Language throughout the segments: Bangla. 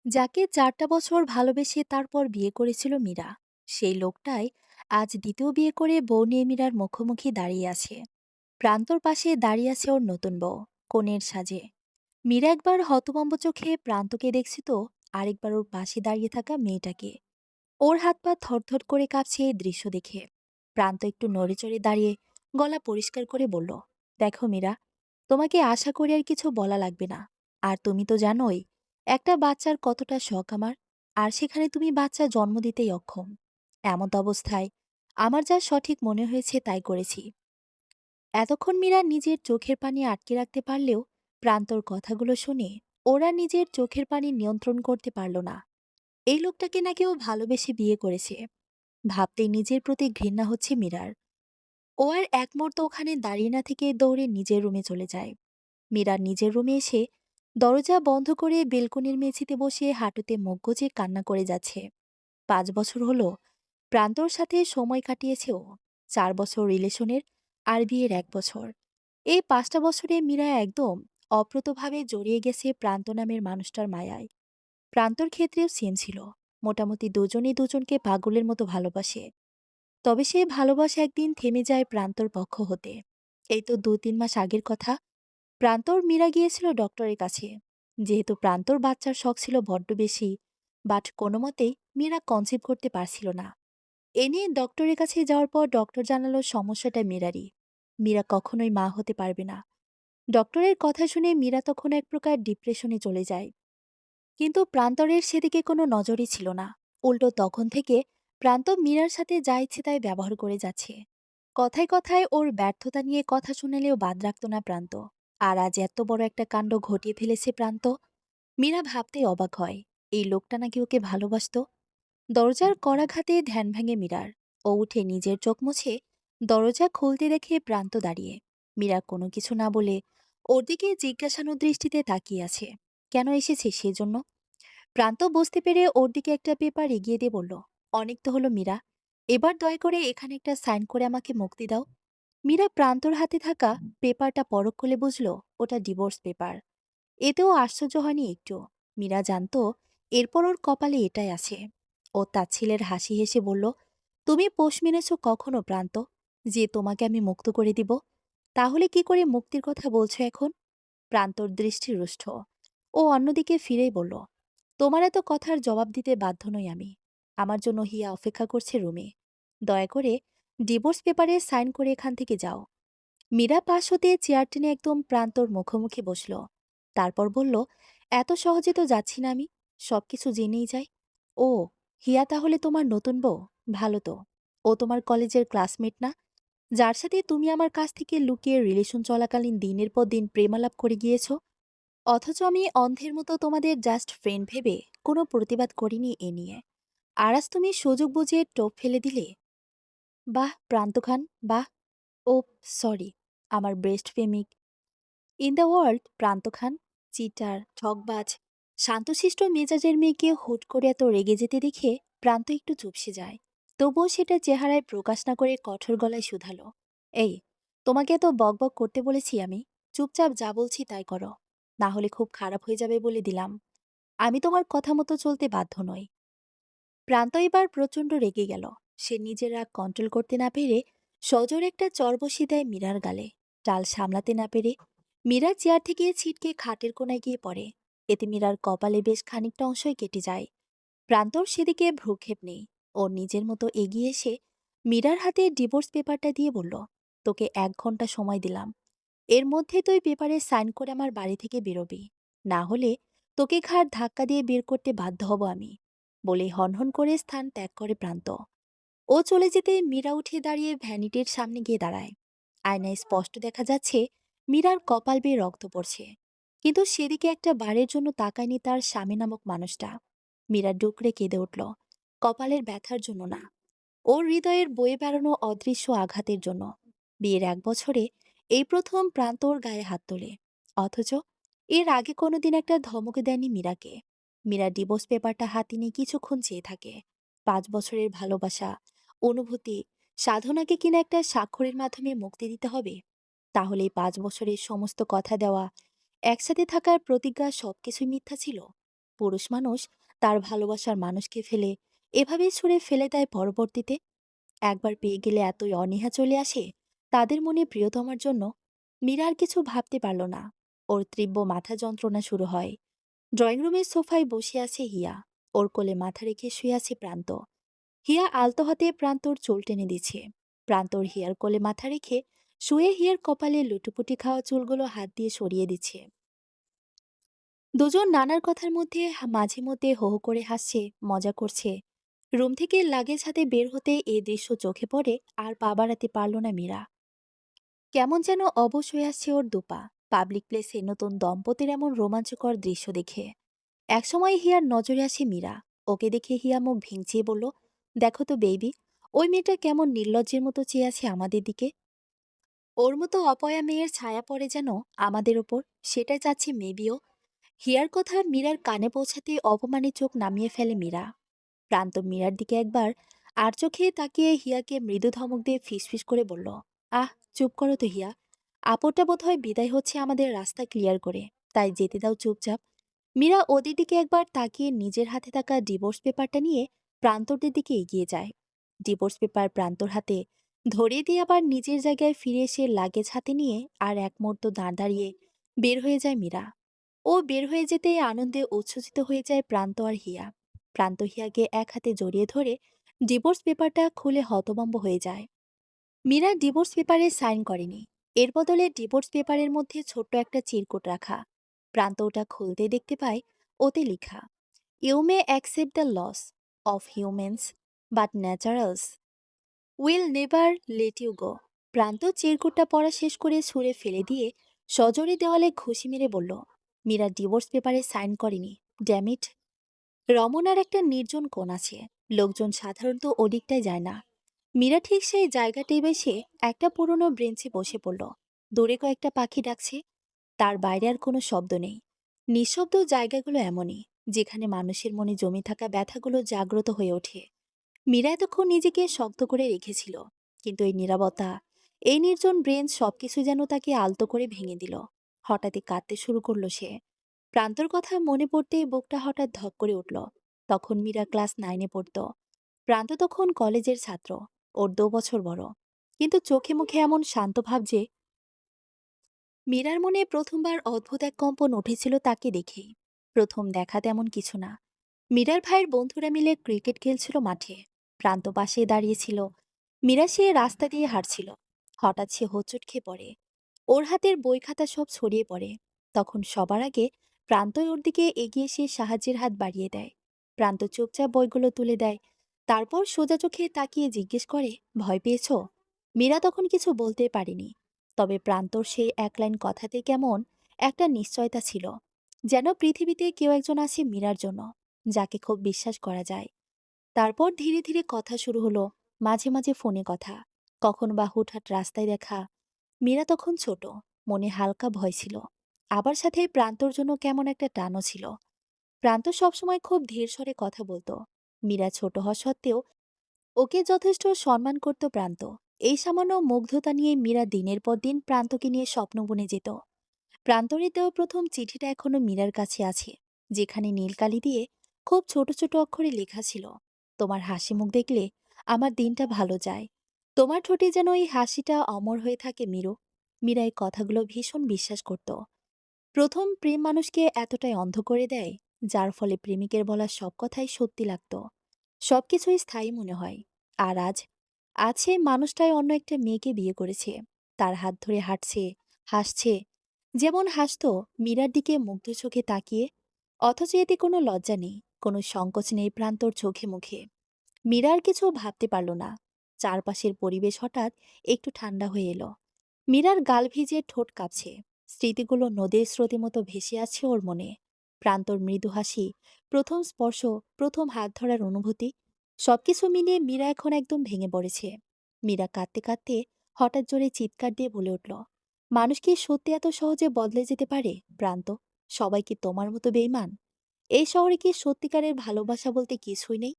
যাকে ৪টা বছর ভালোবেসে তারপর বিয়ে করেছিল মীরা, সেই লোকটাই আজ দ্বিতীয় বিয়ে করে বউ নিয়ে মীরার মুখোমুখি দাঁড়িয়ে আছে। প্রান্তর পাশে দাঁড়িয়ে আছে ওর নতুন বউ, কনের সাজে। মীরা একবার হতভম্ব চোখে প্রান্তকে দেখছি, তো আরেকবার ওর পাশে দাঁড়িয়ে থাকা মেয়েটাকে। ওর হাত পা থরথর করে কাঁপছে এই দৃশ্য দেখে। প্রান্ত একটু নড়েচড়ে দাঁড়িয়ে গলা পরিষ্কার করে বলল, দেখো মীরা, তোমাকে আশা করি আর কিছু বলা লাগবে না। আর তুমি তো জানোই একটা বাচ্চার কতটা শখ আমার। আর সেখানে তুমি বাচ্চা জন্ম দিতেই অক্ষম। এমত অবস্থায় আমার যা সঠিক মনে হয়েছে তাই করেছি। এতক্ষণ মীরা নিজের চোখের পানি আটকে রাখতে পারলেও প্রান্তর কথাগুলো শুনে ওরা নিজের চোখের পানি নিয়ন্ত্রণ করতে পারল না। এই লোকটাকে নাকি ও ভালোবেসে বিয়ে করেছে। ভাবতেই নিজের প্রতি ঘৃণা হচ্ছে মীরার। ও আর এক মুহূর্ত ওখানে দাঁড়িয়ে না থেকে দৌড়ে নিজের রুমে চলে যায়। মীরা নিজের রুমে এসে দরজা বন্ধ করে বেলকনির মেঝেতে বসে হাঁটুতে মুখ গুজে কান্না করে যাচ্ছে। 5 বছর হলো প্রান্তর সাথে সময় কাটিয়েছে ও। 4 বছর রিলেশনের, আর বিয়ের 1 বছর। এই 5টা বছরে মীরা একদম অপ্রতভাবে জড়িয়ে গেছে প্রান্ত নামের মানুষটার মায়ায়। প্রান্তর ক্ষেত্রেও সেম ছিল। মোটামুটি দুজনই দুজনকে পাগলের মতো ভালোবাসে। তবে সেই ভালোবাসা একদিন থেমে যায় প্রান্তর পক্ষ হতে। এই তো 2-3 মাস আগের কথা। প্রান্তর মীরা গিয়েছিল ডক্টরের কাছে। যেহেতু প্রান্তর বাচ্চার শখ ছিল বড্ড বেশি, বাট কোনো মতেই মীরা কনসিভ করতে পারছিল না। এ নিয়ে ডক্টরের কাছে যাওয়ার পর ডক্টর জানালো সমস্যাটা মীরারই। মীরা কখনোই মা হতে পারবে না। ডক্টরের কথা শুনে মীরা তখন এক প্রকার ডিপ্রেশনে চলে যায়। কিন্তু প্রান্তরের সেদিকে কোনো নজরই ছিল না। উল্টো তখন থেকে প্রান্ত মীরার সাথে যা ইচ্ছে তাই ব্যবহার করে যাচ্ছে। কথায় কথায় ওর ব্যর্থতা নিয়ে কথা শুনালেও বাদ রাখত না প্রান্ত। আর আজ এত বড় একটা কাণ্ড ঘটিয়ে ফেলেছে প্রান্ত। মীরা ভাবতেই অবাক হয়, এই লোকটা নাকি ওকে ভালোবাসতো। দরজার কড়াঘাতে ধ্যান ভাঙে মীরার। ও উঠে নিজের চোখ মুছে দরজা খুলতে দেখে প্রান্ত দাঁড়িয়ে। মীরা কোনো কিছু না বলে ওর দিকে জিজ্ঞাসানু দৃষ্টিতে তাকিয়ে আছে। কেন এসেছে সেজন্য? প্রান্ত বুঝতে পেরে ওর দিকে একটা পেপার এগিয়ে দিয়ে বলল, অনেক তো হলো মীরা, এবার দয়া করে এখানে একটা সাইন করে আমাকে মুক্তি দাও। মীরা প্রান্তর হাতে থাকা পেপারটা পরখ করে বুঝল ওটা ডিভোর্স পেপার। এতেও আশ্চর্য হয়নি একটু। মীরা জানতো এরপর ওর কপালে এটাই আছে। ও তার ছেলের হাসি হেসে বলল, তুমি পোষ মেনেছ কখনো প্রান্ত, যে তোমাকে আমি মুক্ত করে দিব? তাহলে কি করে মুক্তির কথা বলছো এখন? প্রান্তর দৃষ্টি রুষ্ট। ও অন্যদিকে ফিরেই বলল, তোমার এত কথার জবাব দিতে বাধ্য নই আমি। আমার জন্য হিয়া অপেক্ষা করছে রুমে। দয়া করে ডিভোর্স পেপারে সাইন করে এখান থেকে যাও। মীরা পাশ হতে চেয়ার টেনে একদম প্রান্তর মুখোমুখি বসল। তারপর বলল, এত সহজে তো যাচ্ছি না আমি। সবকিছু জেনেই যাই। ও, হিয়া তাহলে তোমার নতুন বউ? ভালো তো। ও তোমার কলেজের ক্লাসমেট না, যার সাথে তুমি আমার কাছ থেকে লুকিয়ে রিলেশন চলাকালীন দিনের পর দিন প্রেমালাপ করে গিয়েছ? অথচ আমি অন্ধের মতো তোমাদের জাস্ট ফ্রেন্ড ভেবে কোনো প্রতিবাদ করিনি এ নিয়ে। আর আজ তুমি সুযোগ বুঝে টোপ ফেলে দিলে। বাহ প্রান্ত খান, বাহ। ও, সরি, আমার বেস্ট প্রেমিক ইন দ্য ওয়ার্ল্ড প্রান্ত খান। চিটার, ঠকবাজ, শান্তশিষ্ট মেজাজের মেয়েকে হুট করে এত রেগে যেতে দেখে প্রান্ত একটু চুপসে যায়। তবুও সেটা চেহারায় প্রকাশ না করে কঠোর গলায় শুধালো, এই, তোমাকে এত বকবক করতে বলেছি আমি? চুপচাপ যা বলছি তাই করো, না হলে খুব খারাপ হয়ে যাবে বলে দিলাম। আমি তোমার কথা মতো চলতে বাধ্য নই। প্রান্ত এবার প্রচণ্ড রেগে গেল। সে নিজের রাগ কন্ট্রোল করতে না পেরে সজোর একটা চর বসিয়ে দেয় মীরার গালে। টাল সামলাতে না পেরে মীরা চেয়ার থেকে ছিটকে খাটের কোনায় গিয়ে পড়ে। এতে মীরার কপালে বেশ খানিকটা অংশই কেটে যায়। প্রান্তর সেদিকে ভ্রুক্ষেপ নেই। ও নিজের মতো এগিয়ে এসে মীরার হাতে ডিভোর্স পেপারটা দিয়ে বলল, তোকে 1 ঘন্টা সময় দিলাম। এর মধ্যে তুই পেপারে সাইন করে আমার বাড়ি থেকে বেরোবি। না হলে তোকে ঘাড় ধাক্কা দিয়ে বের করতে বাধ্য হব আমি। বলে হনহন করে স্থান ত্যাগ করে প্রান্ত। ও চলে যেতে মীরা উঠে দাঁড়িয়ে ভ্যানিটির সামনে গিয়ে দাঁড়ায়। আয়নায় স্পষ্ট দেখা যাচ্ছে মীরার কপাল বেয়ে রক্ত পড়ছে। কিন্তু সেদিকে একটা বারের জন্য তাকায়নি তার স্বামী নামক মানুষটা। মীরা ডুকরে কেঁদে উঠল। কপালের ব্যথার জন্য না, ওর হৃদয়ের বয়ে বেড়ানো অদৃশ্য আঘাতের জন্য। বিয়ের 1 বছরে এই প্রথম প্রান্ত ওর গায়ে হাত তোলে। অথচ এর আগে কোনোদিন একটা ধমকে দেয়নি মীরাকে। মীরা ডিভোর্স পেপারটা হাতে নিয়ে কিছুক্ষণ চেয়ে থাকে। 5 বছরের ভালোবাসা, অনুভূতি, সাধনাকে কিনা একটা স্বাক্ষরের মাধ্যমে মুক্তি দিতে হবে? তাহলে এই 5 বছরের সমস্ত কথা দেওয়া, একসাথে থাকার প্রতিজ্ঞা সবকিছুই মিথ্যা ছিল। পুরুষ মানুষ তার ভালোবাসার মানুষকে ফেলে এভাবেই ছুঁড়ে ফেলে দেয় পরবর্তীতে? একবার পেয়ে গেলে এতই অনীহা চলে আসে তাদের মনে প্রিয়তমার জন্য। মীরা আর কিছু ভাবতে পারল না। ওর তীব্র মাথা যন্ত্রণা শুরু হয়। ড্রয়িং রুমের সোফায় বসে আছে হিয়া। ওর কোলে মাথা রেখে শুয়ে আছে প্রান্ত। হিয়া আলতো হাতে প্রান্তর চুল টেনে দিচ্ছে। প্রান্তর হিয়ার কোলে মাথা রেখে শুয়ে হিয়ার কপালে লুটোপুটি খাওয়া চুলগুলো হাত দিয়ে সরিয়ে দিচ্ছে। দুজন নানার কথার মধ্যে মাঝে মধ্যে হো হো করে হাসছে, মজা করছে। রুম থেকে লাগেজ হাতে বের হতে এই দৃশ্য চোখে পড়ে আর পা বাড়াতে পারল না মীরা। কেমন যেন অবশ হয়ে আসছে ওর দুপা পাবলিক প্লেসে নতুন দম্পতির এমন রোমাঞ্চকর দৃশ্য দেখে। একসময় হিয়ার নজরে আসে মীরা। ওকে দেখে হিয়া মুখ ভেঙচিয়ে বলল, দেখো তো বেবি, ওই মেয়েটা কেমন নির্লজ্জের মতো চেয়ে আছে আমাদের দিকে। ওর মতো অপয়া মেয়ের ছায়া পড়ে যেন আমাদের ওপর, সেটাই চাচ্ছে মেবিও। হিয়ার কথা মীরার কানে পৌঁছাতে অপমানে চোখ নামিয়ে ফেলে মীরা। প্রান্ত মীরার দিকে একবার আর চোখে তাকিয়ে হিয়াকে মৃদু ধমক দিয়ে ফিসফিস করে বলল, আহ, চুপ করো তো হিয়া। আপদটা বোধহয় বিদায় হচ্ছে আমাদের রাস্তা ক্লিয়ার করে, তাই যেতে দাও চুপচাপ। মীরা ওদের দিকে একবার তাকিয়ে নিজের হাতে থাকা ডিভোর্স পেপারটা নিয়ে প্রান্তরদের দিকে এগিয়ে যায়। ডিভোর্স পেপার প্রান্তর হাতে ধরিয়ে দিয়ে আবার নিজের জায়গায় ফিরে এসে লাগেজ হাতে নিয়ে আর এক মুহূর্ত দাঁড় দাঁড়িয়ে বের হয়ে যায় মীরা। ও বের হয়ে যেতেই আনন্দে উচ্ছ্বসিত হয়ে যায় প্রান্ত আর হিয়া। প্রান্ত হিয়াকে এক হাতে জড়িয়ে ধরে ডিভোর্স পেপারটা খুলে হতভম্ব হয়ে যায়। মীরা ডিভোর্স পেপারে সাইন করেনি। এর বদলে ডিভোর্স পেপারের মধ্যে ছোট্ট একটা চিরকুট রাখা। প্রান্ত ওটা খুলতে দেখতে পায় ওতে লেখা, you may accept the loss of humans but naturals will never let you go. Pranto চিরকুটটা পড়া শেষ করে ছুঁড়ে ফেলে দিয়ে সজোরে দেওয়ালে ঘুষি মেরে বলল, মীরা ডিভোর্স পেপারে সাইন করেনি, ড্যামিট। রমনার একটা নির্জন কোণ আছে, লোকজন সাধারণত ওদিকটায় যায় না। মীরা ঠিক সেই জায়গাটায় বসে একটা পুরনো ব্রেঞ্চে বসে পড়ল। দূরে কয়েকটা পাখি ডাকছে, তার বাইরে আর কোনো শব্দ নেই। নিঃশব্দ জায়গাগুলো এমনই, যেখানে মানুষের মনে জমে থাকা ব্যথাগুলো জাগ্রত হয়ে ওঠে। মীরা এতক্ষণ নিজেকে শক্ত করে রেখেছিল, কিন্তু এই নীরবতা, এই নির্জন ব্রেঞ্চ সবকিছু যেন তাকে আলতো করে ভেঙে দিল। হঠাৎই কাঁদতে শুরু করলো সে। প্রান্তর কথা মনে পড়তেই বুকটা হঠাৎ ধক করে উঠল। তখন মীরা ক্লাস 9-এ পড়ত। প্রান্ত তখন কলেজের ছাত্র। ওর 2 বছর বড়। কিন্তু চোখে মুখে এমন শান্ত ভাব যে মীরার মনে প্রথমবার অদ্ভুত এক কম্পন উঠেছিল তাকে দেখেই। প্রথম দেখা তেমন কিছু না। মীরার ভাইয়ের বন্ধুরা মিলে ক্রিকেট খেলছিল মাঠে। প্রান্ত পাশে দাঁড়িয়েছিল। মীরা সে রাস্তা দিয়ে হাঁটছিল। হঠাৎ সে হোঁচট খেয়ে পড়ে। ওর হাতের বই খাতা সব ছড়িয়ে পড়ে। তখন সবার আগে প্রান্তই ওর দিকে এগিয়ে এসে সাহায্যের হাত বাড়িয়ে দেয়। প্রান্ত চুপচাপ বইগুলো তুলে দেয়। তারপর সোজা চোখে তাকিয়ে জিজ্ঞেস করে, ভয় পেয়েছো? মীরা তখন কিছু বলতে পারেনি। তবে প্রান্তর সেই এক লাইন কথাতে কেমন একটা নিশ্চয়তা ছিল, যেন পৃথিবীতে কেউ একজন আছে মীরার জন্য, যাকে খুব বিশ্বাস করা যায়। তারপর ধীরে ধীরে কথা শুরু হলো। মাঝে মাঝে ফোনে কথা, কখনো বা হুটহাট রাস্তায় দেখা। মীরা তখন ছোট, মনে হালকা ভয় ছিল। আবার সাথে প্রান্তর জন্য কেমন একটা টানও ছিল। প্রান্ত সবসময় খুব ধীর স্বরে কথা বলতো। মীরা ছোট হওয়া সত্ত্বেও ওকে যথেষ্ট সম্মান করত প্রান্ত। এই সামান্য মুগ্ধতা নিয়ে মীরা দিনের পর দিন প্রান্তকে নিয়ে স্বপ্ন বুনে যেত। প্রান্তরের দেওয়া প্রথম চিঠিটা এখনো মীরার কাছে আছে, যেখানে নীলকালি দিয়ে খুব ছোট ছোট অক্ষরে লেখা ছিল, তোমার হাসি মুখ দেখলে আমার দিনটা ভালো যায়। তোমার ঠোঁটে যেন এই হাসিটা অমর হয়ে থাকে মিরু। মীরা এই কথাগুলো ভীষণ বিশ্বাস করত। প্রথম প্রেম মানুষকে এতটাই অন্ধ করে দেয়, যার ফলে প্রেমিকের বলা সব কথাই সত্যি লাগতো। সবকিছুই স্থায়ী মনে হয়। আর আজ আছে মানুষটাই অন্য একটা মেয়েকে বিয়ে করেছে, তার হাত ধরে হাঁটছে, হাসছে, যেমন হাসতো মীরার দিকে মুগ্ধ চোখে তাকিয়ে। অথচ এতে কোনো লজ্জা নেই, কোনো সংকোচ নেই প্রান্তর চোখে মুখে। মীরা আর কিছু ভাবতে পারল না। চারপাশের পরিবেশ হঠাৎ একটু ঠান্ডা হয়ে এলো। মীরার গাল ভিজে ঠোঁট কাঁপছে। স্মৃতিগুলো নদীর স্রোতের মতো ভেসে আছে ওর মনে। প্রান্তর মৃদু হাসি, প্রথম স্পর্শ, প্রথম হাত ধরার অনুভূতি, সবকিছু মিলিয়ে মীরা এখন একদম ভেঙে পড়েছে। মীরা কাঁদতে কাঁদতে হঠাৎ জোরে চিৎকার দিয়ে বলে উঠল, মানুষ কি সত্যি এত সহজে বদলে যেতে পারে প্রান্ত? সবাই কি তোমার মতো বেইমান? এই শহরে কি সত্যিকারের ভালোবাসা বলতে কিছুই নেই?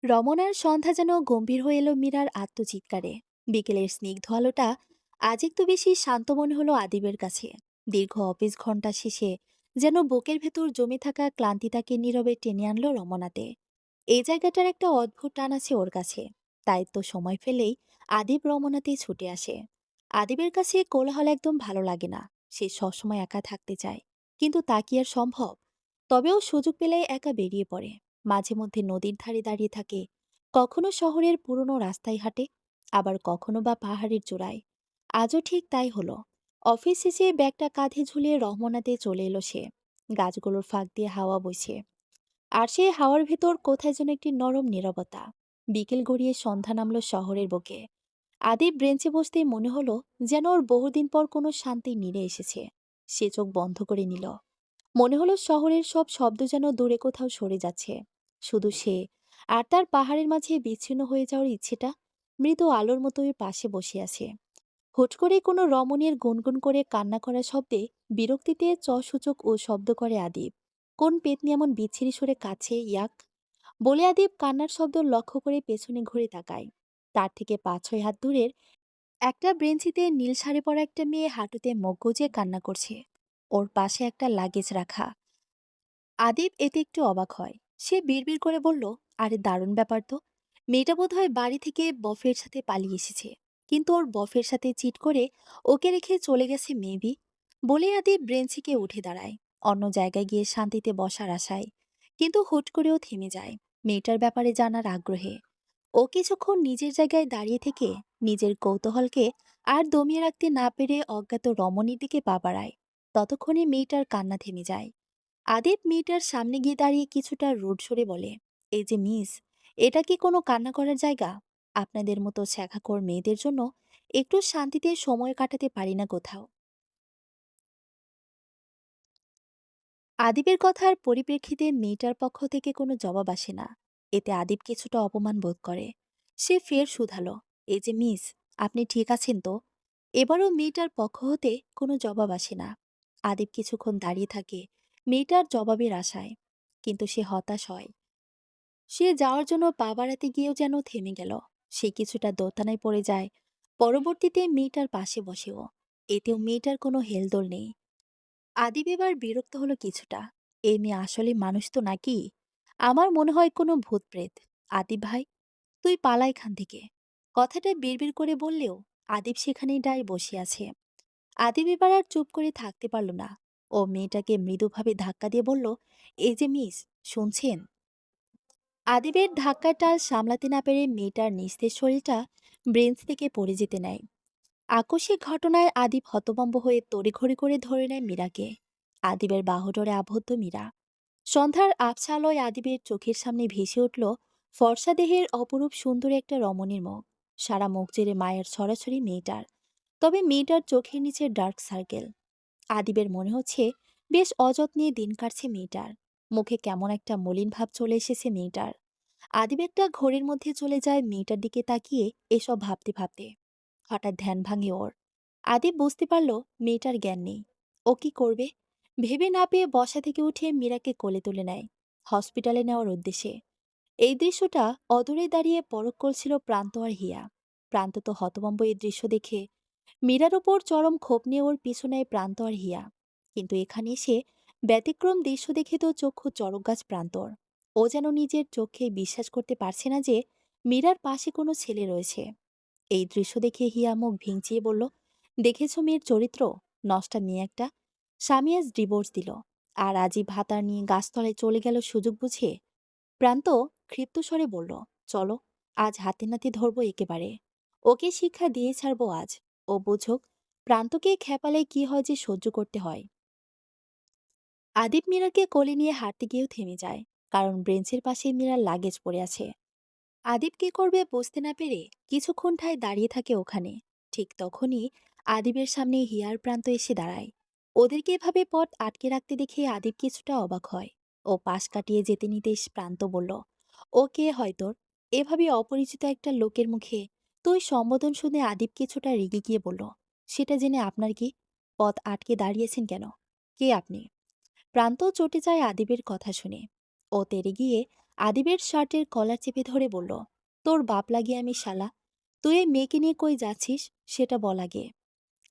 রমনার সন্ধ্যা যেন গম্ভীর হয়ে এলো মীরার আত্মচিৎকারে। বিকেলের স্নিগ্ধ আলোটা আজ একটু বেশি শান্ত মনে হলো আদিবের কাছে। দীর্ঘ অফিস ঘন্টা শেষে যেন বুকের ভেতর জমে থাকা ক্লান্তি তাকে নীরবে টেনে আনলো রমনাতে। এই জায়গাটার একটা অদ্ভুত টান আছে ওর কাছে। তাই তো সময় পেলেই আদিব রমনাতেই ছুটে আসে। আদিবের কাছে কোলাহল একদম ভালো লাগে না। সে সবসময় একা থাকতে চায়, কিন্তু তা কি আর সম্ভব? তবেও সুযোগ পেলেই একা বেরিয়ে পড়ে। মাঝে মধ্যে নদীর ধারে দাঁড়িয়ে থাকে, কখনো শহরের পুরনো রাস্তায় হাঁটে, আবার কখনো বা পাহাড়ের চূড়ায়। আজও ঠিক তাই হলো। অফিস শেষে ব্যাগটা কাঁধে ঝুলিয়ে রহমনাতে চলে এলো সে। গাছগুলোর ফাঁক দিয়ে হাওয়া বইছে, আর সেই হাওয়ার ভেতর কোথায় যেন একটি নরম নীরবতা। বিকেল গড়িয়ে সন্ধ্যা নামলো শহরের বুকে। আদিব ব্রেঞ্চে বসতেই মনে হলো যেন ওর বহুদিন পর কোনো শান্তি নিড়ে এসেছে। সে চোখ বন্ধ করে নিল। মনে হলো শহরের সব শব্দ যেন দূরে কোথাও সরে যাচ্ছে। শুধু সে আর তার পাহাড়ের মাঝে বিচ্ছিন্ন হয়ে যাওয়ার ইচ্ছেটা মৃদু আলোর মতোই পাশে বসে আছে। হুট করে কোনো রমণীর গুনগুন করে কান্না করা শব্দে বিরক্তিতে সূচক ও শব্দ করে আদিব। কোন পেতনি এমন বিচ্ছিরি সুরে কাছে ইয়াক বলে আদিব কান্নার শব্দ লক্ষ্য করে পেছনে ঘুরে তাকায়। তার থেকে ৫-৬ হাত দূরের একটা ব্রেঞ্চিতে নীল শাড়ি পরা একটা মেয়ে হাঁটুতে মুখ গুজে কান্না করছে। ওর পাশে একটা লাগেজ রাখা। আদিব এতে একটু অবাক হয়। সে বিড়বিড় করে বলল, আরে দারুণ ব্যাপার তো। মেয়েটা বোধহয় বাড়ি থেকে বফের সাথে পালিয়ে এসেছে, কিন্তু ওর বফের সাথে চিট করে ওকে রেখে চলে গেছে মেবি। বলে আদিব ব্রেঞ্চিকে উঠে দাঁড়ায়, অন্য জায়গায় গিয়ে শান্তিতে বসার আশায়। কিন্তু হুট করেও থেমে যায়, মেয়েটার ব্যাপারে জানার আগ্রহে। ও কিছুক্ষণ নিজের জায়গায় দাঁড়িয়ে থেকে নিজের কৌতূহলকে আর দমিয়ে রাখতে না পেরে অজ্ঞাত রমণীর দিকে পা বাড়ায়। ততক্ষণে মেয়েটার কান্না থেমে যায়। আদিব মেয়েটার সামনে গিয়ে দাঁড়িয়ে কিছুটা রুড সরে বলে, এই যে মিস, এটা কি কোনো কান্না করার জায়গা? আপনাদের মতো শেখাকর মেয়েদের জন্য একটু শান্তিতে সময় কাটাতে পারি না কোথাও? আদিবের কথার পরিপ্রেক্ষিতে মেয়েটার পক্ষ থেকে কোনো জবাব আসে না। এতে আদিব কিছুটা অপমান বোধ করে। সে ফের শুধালো, এই যে মিস, আপনি ঠিক আছেন তো? এবারও মেয়েটার পক্ষ হতে কোনো জবাব আসে না। আদিব কিছুক্ষণ দাঁড়িয়ে থাকে মেয়েটার জবাবের আশায়, কিন্তু সে হতাশ হয়। সে যাওয়ার জন্য পা বাড়াতে গিয়েও যেন থেমে গেল। সে কিছুটা দোতানায় পড়ে যায়। পরবর্তীতে মেয়েটার পাশে বসেও। এতেও মেয়েটার কোনো হেলদোল নেই। আদিব এবার বিরক্ত হলো কিছুটা। এই মেয়ে আসলে মানুষ তো নাকি? আমার মনে হয় কোনো ভূত প্রেত। আদিব ভাই, তুই পালা এখান থেকে। কথাটা বিড়বিড় করে বললেও আদিব সেখানেই দাঁড়িয়ে বসে আছে। আদিব এবার আর চুপ করে থাকতে পারল না। ও মেয়েটাকে মৃদুভাবে ধাক্কা দিয়ে বলল, এই যে মিস, শুনছেন? আদিবের ধাক্কার টাল সামলাতে না পেরে মেয়েটার নিস্তেজ শরীরটা ব্রেঞ্চ থেকে পড়ে যেতে নেয়। আকস্মিক ঘটনায় আদিব হতভম্ব হয়ে তড়িঘড়ি করে ধরে নেয় মীরাকে। আদিবের বাহুডোরে আবদ্ধ মীরা। সন্ধ্যার আবছা আলোয় আদিবের চোখের সামনে ভেসে উঠল ফর্সা দেহের অপরূপ সুন্দর একটা রমণীর মুখ। সারা মুখ জেরে মায়ের সরাসরি মেয়েটার। তবে মেয়েটার চোখের নিচে ডার্ক সার্কেল। আদিবের মনে হচ্ছে বেশ অযত্নে দিন কাটছে মেয়েটার। মুখে কেমন একটা মলিন ভাব চলে এসেছে মেয়েটার। আদিব একটা ঘড়ির মধ্যে চলে যায় মেয়েটার দিকে তাকিয়ে এসব ভাবতে ভাবতে। হঠাৎ ধ্যান ভাঙে ওর। আদিব বুঝতে পারল মেয়েটার জ্ঞান নেই। ও কি করবে ভেবে না পেয়ে বসা থেকে উঠে মীরাকে কোলে তুলে নেয় হসপিটালে নেওয়ার উদ্দেশ্যে। এই দৃশ্যটা অদূরে দাঁড়িয়ে পরখ করছিল প্রান্ত আর হিয়া। প্রান্ত তো হতভম্ব এই দৃশ্য দেখে। মীরার ওপর চরম ক্ষোভ নিয়ে ওর পিছু নেয় প্রান্ত আর হিয়া। কিন্তু এখানে এসে ব্যতিক্রম দৃশ্য দেখে তো চক্ষু চড়ক গাছ প্রান্তর। ও যেন নিজের চোখে বিশ্বাস করতে পারছে না যে মীরার পাশে কোনো ছেলে রয়েছে। এই দৃশ্য দেখে হিয়া মুখ ভিংচিয়ে বলল, দেখেছ মেয়ের চরিত্র, নষ্টা মেয়ে একটা। স্বামী আজ ডিভোর্স দিল, আর আজই ভাতার নিয়ে গাছতলায় চলে গেল সুযোগ বুঝে। প্রান্ত ক্ষিপ্ত স্বরে বলল, চলো, আজ হাতে নাতে ধরবো একেবারে। ওকে শিক্ষা দিয়ে ছাড়বো আজ। ও বুঝুক প্রান্তকে খেপালে কি হয় যে সহ্য করতে হয়। আদিব মীরাকে কোলে নিয়ে হাঁটতে গিয়েও থেমে যায়, কারণ ব্রেঞ্চের পাশে মীরার লাগেজ পড়ে আছে। আদিব কি করবে বুঝতে না পেরে কিছুক্ষণ ঠায় দাঁড়িয়ে থাকে ওখানে। ঠিক তখনই আদিবের সামনে হিয়ার প্রান্ত এসে দাঁড়ায়। ওদেরকে এভাবে পথ আটকে রাখতে দেখে আদিব কিছুটা অবাক হয়। ও পাশ কাটিয়ে যেতে নিতে প্রান্ত বলল, ও কে হয় তোর? এভাবে অপরিচিত একটা লোকের মুখে তুই সম্বোধন শুনে আদিব কিছুটা রেগে গিয়ে বলল, সেটা জেনে আপনার কি? পথ আটকে দাঁড়িয়েছেন কেন? কে আপনি? প্রান্ত চটে যায় আদিবের কথা শুনে। ও তেড়ে গিয়ে আদিবের শার্টের কলার চেপে ধরে বলল, তোর বাপ লাগিয়ে আমি শালা। তুই এই মেয়েকে নিয়ে কই যাচ্ছিস সেটা বল আগে।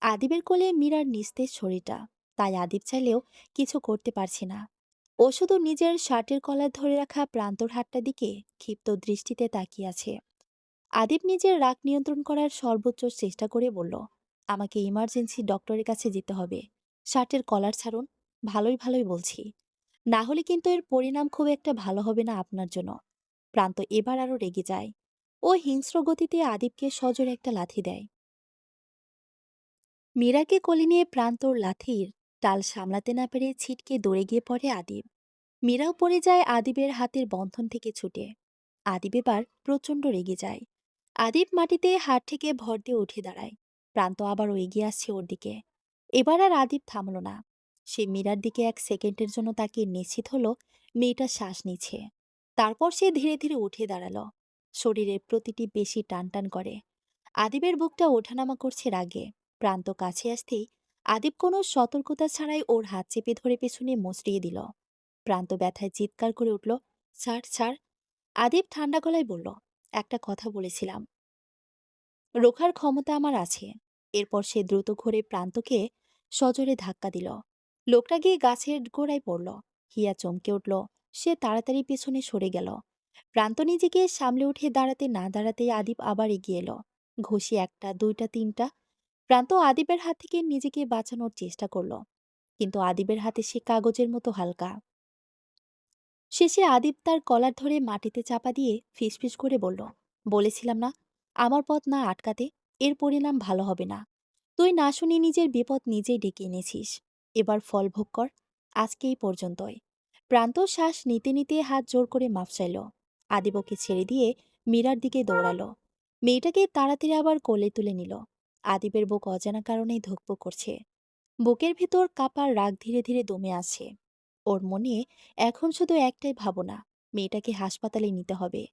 আদিবের কোলে মীরার নিস্তেজ শরীরটা। তাই আদিব চাইলেও কিছু করতে পারছি না। ও শুধু নিজের শার্টের কলার ধরে রাখা প্রান্তর হাতটা দিকে ক্ষিপ্ত দৃষ্টিতে তাকিয়ে আছে। আদিব নিজের রাগ নিয়ন্ত্রণ করার সর্বোচ্চ চেষ্টা করে বলল, আমাকে ইমার্জেন্সি ডক্টরের কাছে যেতে হবে। শার্টের কলার ছাড়ুন। ভালোই ভালোই বলছি। না হলে কিন্তু এর পরিণাম খুব একটা ভালো হবে না আপনার জন্য। প্রান্ত এবার আরো রেগে যায়। ও হিংস্র গতিতে আদিবকে সজোরে একটা লাথি দেয়। মীরাকে কোলে নিয়ে প্রান্তর লাথির টাল সামলাতে না পেরে ছিটকে দৌড়ে গিয়ে পড়ে আদিব। মীরাও পড়ে যায় আদিবের হাতের বন্ধন থেকে ছুটে। আদিব এবার প্রচণ্ড রেগে যায়। আদিব মাটিতে হাত থেকে ভর দিয়ে উঠে দাঁড়ায়। প্রান্ত আবারও এগিয়ে আসছে ওর দিকে। এবার আর আদিব থামল না। সে মীরার দিকে এক সেকেন্ডের জন্য তাকে নিশ্চিত হলো মেয়েটা শ্বাস নিচ্ছে। তারপর সে ধীরে ধীরে উঠে দাঁড়ালো। শরীরের প্রতিটি পেশি টান টান করে। আদিবের বুকটা ওঠানামা করছে রাগে। প্রান্ত কাছে আসতেই আদিব কোনো সতর্কতা ছাড়াই ওর হাত চেপে ধরে পেছনে মুচড়িয়ে দিল। প্রান্ত ব্যথায় চিৎকার করে উঠল, ছাড় ছাড়। আদিব ঠান্ডা গলায় বলল, একটা কথা বলেছিলাম, রোখার ক্ষমতা আমার আছে। এরপর সে দ্রুত ঘুরে প্রান্তকে সজোরে ধাক্কা দিল। লোকটা গিয়ে গাছের গোড়ায় পড়ল। হিয়া চমকে উঠল। সে তাড়াতাড়ি পেছনে সরে গেল। প্রান্ত নিজেকে সামলে উঠে দাঁড়াতে না দাঁড়াতেই আদিব আবার এগিয়ে এলো। ঘুষি একটা, দুইটা, তিনটা। প্রান্ত আদিবের হাত থেকে নিজেকে বাঁচানোর চেষ্টা করল, কিন্তু আদিবের হাতে সে কাগজের মতো হালকা। শেষে আদিব তার কলার ধরে মাটিতে চাপা দিয়ে ফিসফিস করে বলল, বলেছিলাম না, আমার পথ না আটকাতে। এর পরিণাম ভালো হবে না। তুই না শুনে নিজের বিপদ নিজেই ডেকে এনেছিস। এবার ফল ভোগ কর। আজকে এই পর্যন্তই। প্রান্ত শ্বাস নিতে নিতে হাত জোর করে মাফ চাইল। আদিব ওকে ছেড়ে দিয়ে মীরার দিকে দৌড়ালো। মেয়েটাকে তাড়াতাড়ি আবার কোলে তুলে নিল। আদিবের বুক অজানা কারণেই ধুকপুক করছে। বুকের ভেতর কাঁপার রাগ ধীরে ধীরে দমে আসে। ওর মনে এখন শুধু একটাই ভাবনা, মেয়েটাকে হাসপাতালে নিতে হবে।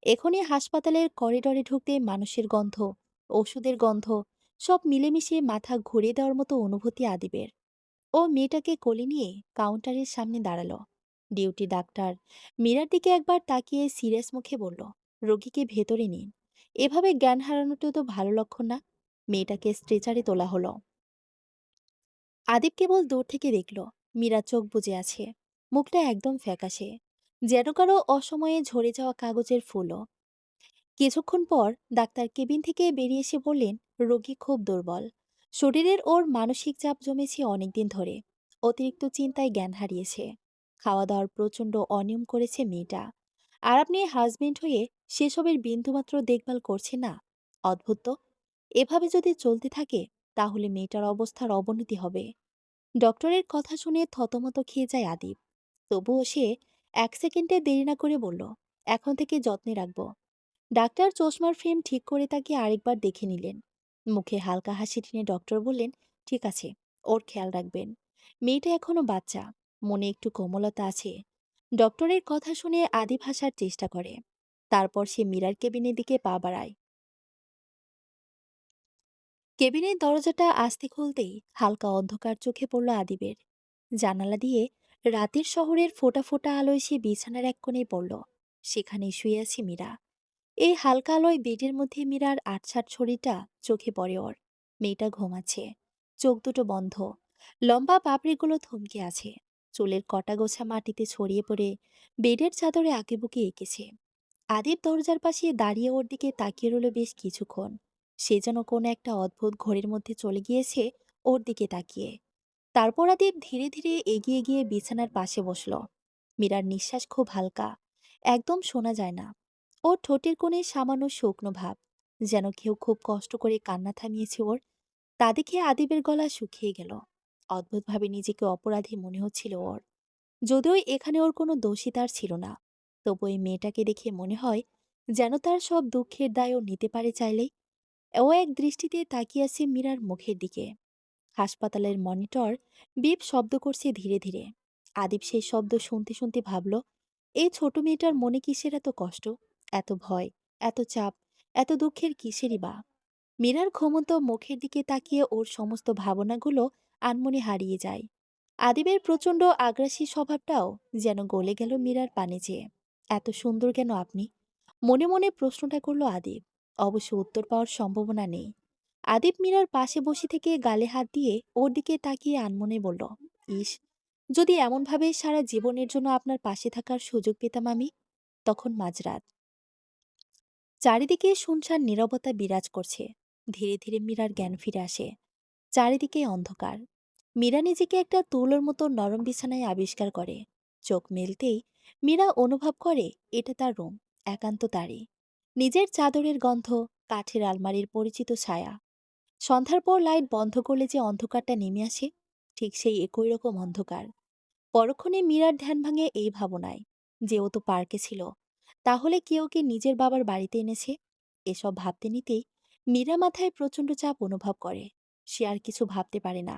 এখনই হাসপাতালের করিডরে ঢুকতে মানুষের গন্ধ, ওষুধের গন্ধ সব মিলেমিশে মাথা ঘুরিয়ে দেওয়ার মতো অনুভূতি আদিবের। ও মেয়েটাকে কোলে নিয়ে কাউন্টারের সামনে দাঁড়ালো। ডিউটি ডাক্তার মীরার দিকে একবার তাকিয়ে সিরিয়াস মুখে বলল, রোগীকে ভেতরে নিন। এভাবে জ্ঞান হারানোটা তো ভালো লক্ষণ না। মেয়েটাকে স্ট্রেচারে তোলা হলো। আদিব কেবল দূর থেকে দেখল মীরা চোখ বুজে আছে। মুখটা একদম ফ্যাকাশে, যেন কারো অসময়ে ঝরে যাওয়া কাগজের ফুলও। কিছুক্ষণ পর ডাক্তার কেবিন থেকে বেরিয়ে এসে বললেন, রোগী খুব দুর্বল। শরীরের ওর মানসিক চাপ জমেছে অনেকদিন ধরে। অতিরিক্ত চিন্তায় জ্ঞান হারিয়েছে। খাওয়া দাওয়ার প্রচণ্ড অনিয়ম করেছে মেয়েটা। আর আপনি হাজবেন্ড হয়ে সেসবের বিন্দুমাত্র দেখভাল করছে না। অদ্ভুত তো। এভাবে যদি চলতে থাকে তাহলে মেয়েটার অবস্থার অবনতি হবে। ডক্টরের কথা শুনে থতমত খেয়ে যায় আদিব। তবুও সে এক সেকেন্ডে দেরি না করে বলল, এখন থেকে যত্নে রাখবো। ডাক্তার চশমার ফ্রেম ঠিক করে তাকে আরেকবার দেখে নিলেন। মুখে হালকা হাসি টেনে ডক্টর বললেন, ঠিক আছে, ওর খেয়াল রাখবেন। মেয়েটা এখনো বাচ্চা, মনে একটু কোমলতা আছে। ডক্টরের কথা শুনে আদিব হাসার চেষ্টা করে। তারপর সে মীরার কেবিনের দিকে পা বাড়ায়। কেবিনের দরজাটা আস্তে খুলতেই হালকা অন্ধকার চোখে পড়ল আদিবের। জানালা দিয়ে রাতের শহরের ফোঁটা ফোঁটা আলোয় সে বিছানার এক কোণে পড়ল। সেখানেই শুয়ে আছে মীরা। এই হালকা আলোয় বেডের মধ্যে মীরার আটসাট ছড়িটা চোখে পড়ে ওর। মেয়েটা ঘুমাচ্ছে, চোখ দুটো বন্ধ। লম্বা পাপড়িগুলো থমকে আছে। চুলের কটা গোছা মাটিতে ছড়িয়ে পড়ে বেডের চাদরে আঁকেবুকে এঁকেছে। আদিব দরজার পাশে দাঁড়িয়ে ওর দিকে তাকিয়ে রইল বেশ কিছুক্ষণ। সে যেন কোনো একটা অদ্ভুত ঘোরের মধ্যে চলে গিয়েছে ওর দিকে তাকিয়ে। তারপর আদিব ধীরে ধীরে এগিয়ে গিয়ে বিছানার পাশে বসল। মীরার নিঃশ্বাস খুব হালকা, একদম শোনা যায় না। ওর ঠোঁটের কোণে সামান্য শুকনো ভাব, যেন কেউ খুব কষ্ট করে কান্না থামিয়েছে ওর। তা দেখে আদিবের গলা শুকিয়ে গেল। অদ্ভুতভাবে নিজেকে অপরাধী মনে হচ্ছিল ওর। যদিও এখানে ওর কোনো দোষী তার ছিল না, তবু এই মেয়েটাকে দেখে মনে হয় যেন তার সব দুঃখের দায়ও নিতে পারে চাইলেই। ও এক দৃষ্টিতে তাকিয়ে আছে মীরার মুখের দিকে। হাসপাতালের মনিটর বিপ শব্দ করছে ধীরে ধীরে। আদিব সেই শব্দ শুনতে শুনতে ভাবল, এই ছোট মেয়েটার মনে কিসের এত কষ্ট, এত ভয়, এত চাপ, এত দুঃখের কিসেরই বা। মীরার ঘুমন্ত মুখের দিকে তাকিয়ে ওর সমস্ত ভাবনাগুলো আনমনে হারিয়ে যায়। আদিবের প্রচণ্ড আগ্রাসী স্বভাবটাও যেন গলে গেল মীরার পানে চেয়ে। এত সুন্দর কেন আপনি? মনে মনে প্রশ্নটা করলো আদিব। অবশ্য উত্তর পাওয়ার সম্ভাবনা নেই। আদিপ মীরার পাশে বসে থেকে গালে হাত দিয়ে ওর দিকে তাকিয়ে আনমনে বলল, ইস, যদি এমনভাবে সারা জীবনের জন্য আপনার পাশে থাকার সুযোগ পেতাম আমি। তখন মাঝরাত, চারিদিকে শুনশান নীরবতা বিরাজ করছে। ধীরে ধীরে মীরার জ্ঞান ফিরে আসে। চারিদিকে অন্ধকার। মীরা নিজেকে একটা তুলোর মতো নরম বিছানায় আবিষ্কার করে। চোখ মেলতেই মীরা অনুভব করে এটা তার রুম, একান্ত তারই। নিজের চাদরের গন্ধ, কাঠের আলমারির পরিচিত ছায়া। সন্ধ্যার পর লাইট বন্ধ করলে যে অন্ধকারটা নেমে আসে, ঠিক সেই একই রকম অন্ধকার। পরক্ষণে মীরার ধ্যান ভাঙে এই ভাবনায় যে ও তো পার্কে ছিল, তাহলে কেউ কি নিজের বাবার বাড়িতে এনেছে। এসব ভাবতে নিতেই মীরা মাথায় প্রচণ্ড চাপ অনুভব করে। সে আর কিছু ভাবতে পারে না।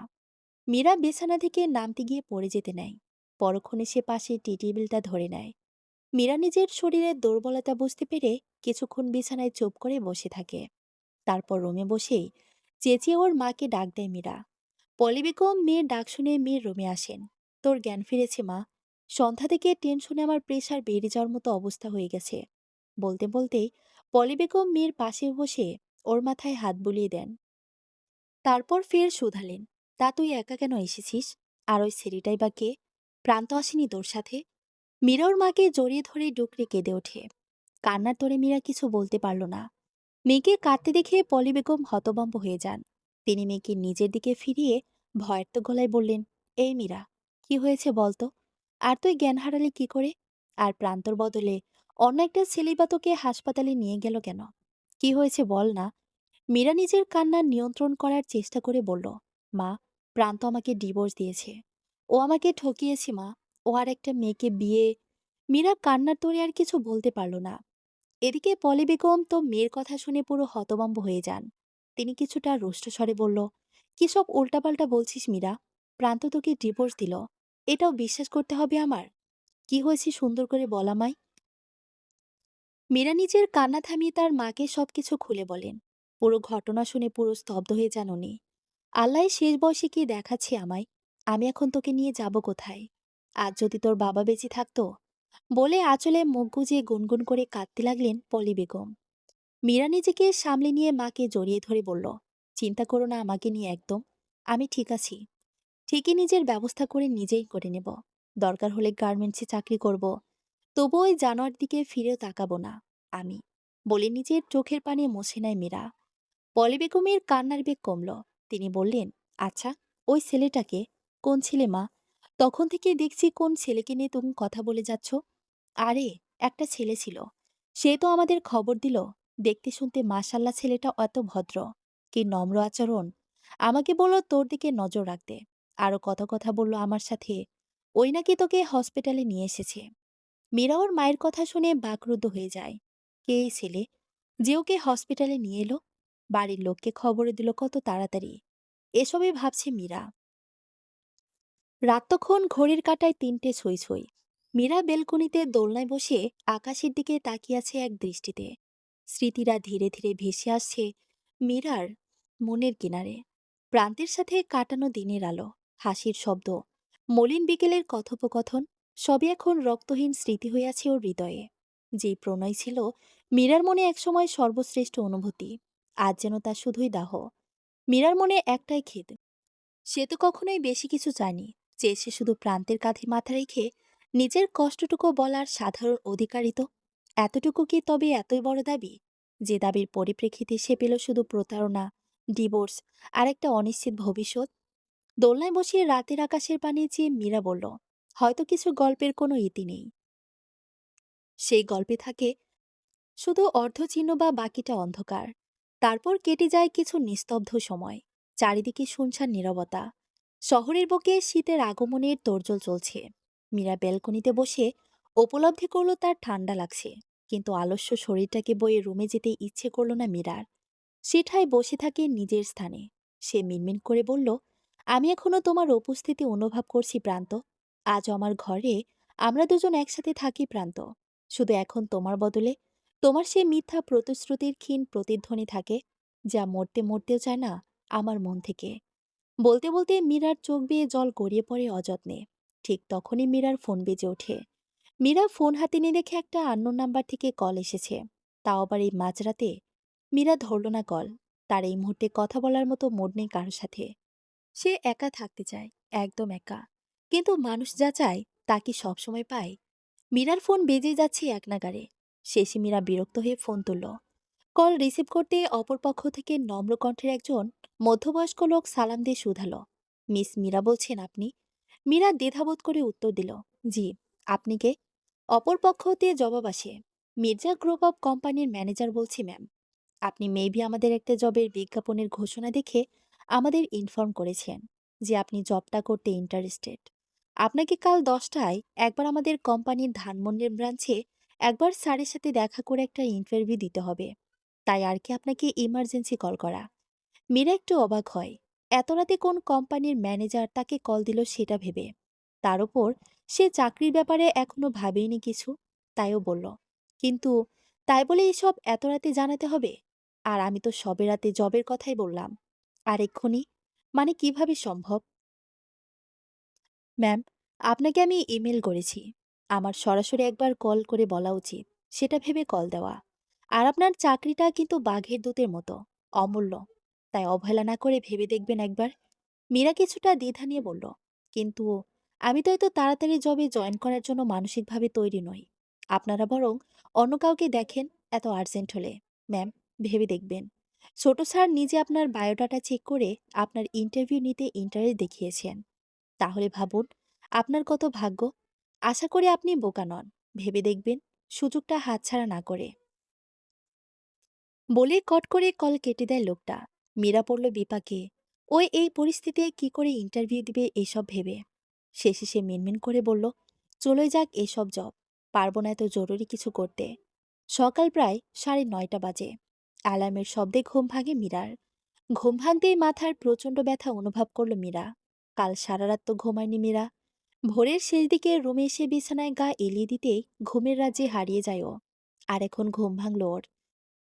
মীরা বিছানা থেকে নামতে গিয়ে পড়ে যেতে নেয়। পরক্ষণে সে পাশে টি টেবিলটা ধরে নেয়। মীরা নিজের শরীরের দুর্বলতা বুঝতে পেরে কিছুক্ষণ বিছানায় চুপ করে বসে থাকে। তারপর রুমে বসেই চেঁচিয়ে ওর মাকে ডাক দেয় মীরা। পলি বেগম মেয়ের ডাক শুনে মেয়ের রুমে আসেন। তোর জ্ঞান ফিরেছে মা। সন্ধ্যা থেকে টেনশনে আমার প্রেশার বেড়ে যাওয়ার মতো অবস্থা হয়ে গেছে। বলতে বলতেই পলি বেগম মেয়ের পাশে বসে ওর মাথায় হাত বুলিয়ে দেন। তারপর ফের শুধালেন, তা তুই একা কেন এসেছিস? আর ওই ছেলেটাই বা কে? প্রান্ত আসেনি তোর সাথে? মীরা ওর মাকে জড়িয়ে ধরে ডুকরে কেঁদে ওঠে। কান্নার তোড়ে মীরা কিছু বলতে পারল না। মেয়েকে কাঁদতে দেখে পলি বেগম হতভম্ব হয়ে যান। তিনি মেয়েকে নিজের দিকে ফিরিয়ে ভয়ার্ত গলায় বললেন, এই মীরা, কি হয়েছে বলতো? আর তুই জ্ঞান হারালি কি করে? আর প্রান্তর বদলে অন্য একটা ছেলেই বা তোকে হাসপাতালে নিয়ে গেল কেন? কি হয়েছে বল না। মীরা নিজের কান্না নিয়ন্ত্রণ করার চেষ্টা করে বলল, মা, প্রান্ত আমাকে ডিভোর্স দিয়েছে। ও আমাকে ঠকিয়েছে মা। ও আর একটা মেয়েকে বিয়ে। মীরা কান্নার তোড়ে আর কিছু বলতে পারল না। এদিকে পলি বেগম তো মেয়ের কথা শুনে পুরো হতভম্ব হয়ে যান। তিনি কিছুটা রুষ্টস্বরে বলল, কি সব উল্টাপাল্টা বলছিস মীরা? প্রান্ত তোকে ডিভোর্স দিল, এটাও বিশ্বাস করতে হবে আমার? কি হয়েছে সুন্দর করে বল আমায়। মীরা নিজের কান্না থামিয়ে তার মাকে সবকিছু খুলে বলেন। পুরো ঘটনা শুনে পুরো স্তব্ধ হয়ে যান উনি। আল্লাহ শেষ বয়সে কি দেখাচ্ছে আমায়? আমি এখন তোকে নিয়ে যাব কোথায়? আজ যদি তোর বাবা বেঁচে থাকতো। বলে আঁচলে মুখ গুজিয়ে গুনগুন করে কাঁদতে লাগলেন পলি বেগম। মীরা নিজেকে সামলে নিয়ে মাকে জড়িয়ে ধরে বলল, চিন্তা করো না আমাকে নিয়ে একদম। আমি ঠিক আছি। ঠিকই নিজের ব্যবস্থা করে নিজেই করে নেব। দরকার হলে গার্মেন্টসে চাকরি করব। তবু ওই জানোয়ার দিকে ফিরেও তাকাবো না আমি। বলে নিজের চোখের পানি মুছে নেয় মীরা। পলি বেগমের কান্নার বেগ কমল। তিনি বললেন, আচ্ছা, ওই ছেলেটাকে? কোন ছেলে মা? তখন থেকে দেখছি কোন ছেলেকে নিয়ে তুমি কথা বলে যাচ্ছ। আরে, একটা ছেলে ছিল। সে তো আমাদের খবর দিল। দেখতে শুনতে মাশাল্লাহ, ছেলেটা এত ভদ্র। কি নম্র আচরণ। আমাকে বলল তোর দিকে নজর রাখতে। আরো কত কথা বলল আমার সাথে। ওই নাকি তোকে হসপিটালে নিয়ে এসেছে। মীরা ওর মায়ের কথা শুনে বাকরুদ্ধ হয়ে যায়। কে এই ছেলে যে ওকে হসপিটালে নিয়ে এলো? বাড়ির লোককে খবরে দিল কত তাড়াতাড়ি। এসবই ভাবছে মীরা। রাত তখন ঘড়ির কাঁটায় ৩টে ছই ছই। মীরা বেলকনিতে দোলনায় বসে আকাশের দিকে তাকিয়ে আছে এক দৃষ্টিতে। স্মৃতিরা ধীরে ধীরে ভেসে আসছে মীরার মনের কিনারে। প্রান্তের সাথে কাটানো দিনের আলো, হাসির শব্দ, মলিন বিকেলের কথোপকথন, সবই এখন রক্তহীন স্মৃতি হয়ে আছে ওর হৃদয়ে। যেই প্রণয় ছিল মীরার মনে একসময় সর্বশ্রেষ্ঠ অনুভূতি, আজ যেন তা শুধুই দাহ। মীরার মনে একটাই খেদ, সে তো কখনোই বেশি কিছু চায়নি। চেয়েছে শুধু প্রান্তের কাঁধে মাথা রেখে নিজের কষ্টটুকু বলার সাধারণ অধিকারিত। এতটুকু কি তবে এতই বড় দাবি, যে দাবির পরিপ্রেক্ষিতে সে পেল শুধু প্রতারণা, ডিভোর্স আর একটা অনিশ্চিত ভবিষ্যৎ? দোলনায় বসিয়ে রাতের আকাশের পানে চেয়ে মীরা বলল, হয়তো কিছু গল্পের কোনো ইতি নেই। সেই গল্পে থাকে শুধু অর্ধচিহ্ন বা বাকিটা অন্ধকার। তারপর কেটে যায় কিছু নিস্তব্ধ সময়। চারিদিকে শুনশান নীরবতা। শহরের বুকে শীতের আগমনের তোড়জোড় চলছে। মীরা ব্যালকনিতে বসে উপলব্ধি করল তার ঠান্ডা লাগছে। কিন্তু আলস্য শরীরটাকে বয়ে রুমে যেতে ইচ্ছে করল না মীরার। সে ঠায় বসে থাকে নিজের স্থানে। সে মিনমিন করে বলল, আমি এখনো তোমার উপস্থিতি অনুভব করছি প্রান্ত। আজ আমার ঘরে আমরা দুজন একসাথে থাকি প্রান্ত। শুধু এখন তোমার বদলে তোমার সে মিথ্যা প্রতিশ্রুতির ক্ষীণ প্রতিধ্বনি থাকে, যা মরতে মরতেও চায় না আমার মন থেকে। বলতে বলতে মীরার চোখ বেয়ে জল গড়িয়ে পড়ে অযত্নে। ঠিক তখনই মীরার ফোন বেজে ওঠে। মীরা ফোন হাতে নিয়ে দেখে একটা আননোন নাম্বার থেকে কল এসেছে। তাও আবার এই মাঝরাতে। মীরা ধরল না কল। তার এই মুহূর্তে কথা বলার মতো মুড নেই কারো সাথে। সে একা থাকতে চায়, একদম একা। কিন্তু মানুষ যা চায় তা কি সবসময় পায়? মীরার ফোন বেজে যাচ্ছে এক নাগাড়ে। শেষে মীরা বিরক্ত হয়ে ফোন তুলল। কল রিসিভ করতে অপর পক্ষ থেকে নম্র কণ্ঠের একজন মধ্যবয়স্ক লোক সালাম দিয়ে শুধালো, মিস মীরা বলছেন আপনি? মীরা দ্বিধাবোধ করে উত্তর দিল, জি। আপনি কে? অপর পক্ষ হতে জবাব আসে, মির্জা গ্রুপ অফ কোম্পানির ম্যানেজার বলছি ম্যাম। আপনি মেবি আমাদের একটা জবের বিজ্ঞাপনের ঘোষণা দেখে আমাদের ইনফর্ম করেছেন যে আপনি জবটা করতে ইন্টারেস্টেড। আপনাকে কাল 10টায় একবার আমাদের কোম্পানির ধানমন্ডির ব্রাঞ্চে একবার স্যারের সাথে দেখা করে একটা ইন্টারভিউ দিতে হবে। তাই আর কি আপনাকে ইমার্জেন্সি কল করা। মীরা একটু অবাক হয়। এত রাতে কোন কোম্পানির ম্যানেজার তাকে কল দিল সেটা ভেবে। তার উপর সে চাকরির ব্যাপারে এখনো ভাবেইনি কিছু। তাইও বলল, কিন্তু তাই বলে এসব এত রাতে জানাতে হবে? আর আমি তো সবে রাতে জবের কথাই বললাম। আর এক্ষুনি, মানে কিভাবে সম্ভব? ম্যাম, আপনাকে আমি ইমেল করেছি। আমার সরাসরি একবার কল করে বলা উচিত, সেটা ভেবে কল দেওয়া। আর আপনার চাকরিটা কিন্তু বাঘের দুধের মতো, অমূল্য। তাই অবহেলা না করে ভেবে দেখবেন একবার। মীরা কিছুটা দ্বিধা নিয়ে বলল, কিন্তু আমি তো এত তাড়াতাড়ি জবে জয়েন করার জন্য মানসিকভাবে তৈরি নই। আপনারা বরং অন্য কাউকে দেখেন এত আর্জেন্ট হলে। ম্যাম, ভেবে দেখবেন। ছোট স্যার নিজে আপনার বায়োডাটা চেক করে আপনার ইন্টারভিউ নিতে ইন্টারেস্ট দেখিয়েছেন। তাহলে ভাবুন, আপনার কত ভাগ্য। আশা করি আপনি বোকা নন। ভেবে দেখবেন, সুযোগটা হাতছাড়া না করে। বলে কট করে কল কেটে দেয় লোকটা। মীরা পড়ল বিপাকে। ওই এই পরিস্থিতিতে কি করে ইন্টারভিউ দিবে এসব ভেবে। শেষে সে মিনমিন করে বলল, চলে যাক এসব জব। পারবো না এত জরুরি কিছু করতে। সকাল প্রায় 9:30 বাজে। অ্যালার্মের শব্দে ঘুম ভাঙে মীরার। ঘুম ভাঙতেই মাথার প্রচণ্ড ব্যথা অনুভব করল মীরা। কাল সারা রাত তো ঘুমায়নি মীরা। ভোরের শেষ দিকে রুমে এসে বিছানায় গা এলিয়ে দিতেই ঘুমের রাজ্যে হারিয়ে যায় ও। আর এখন ঘুম ভাঙল ওর।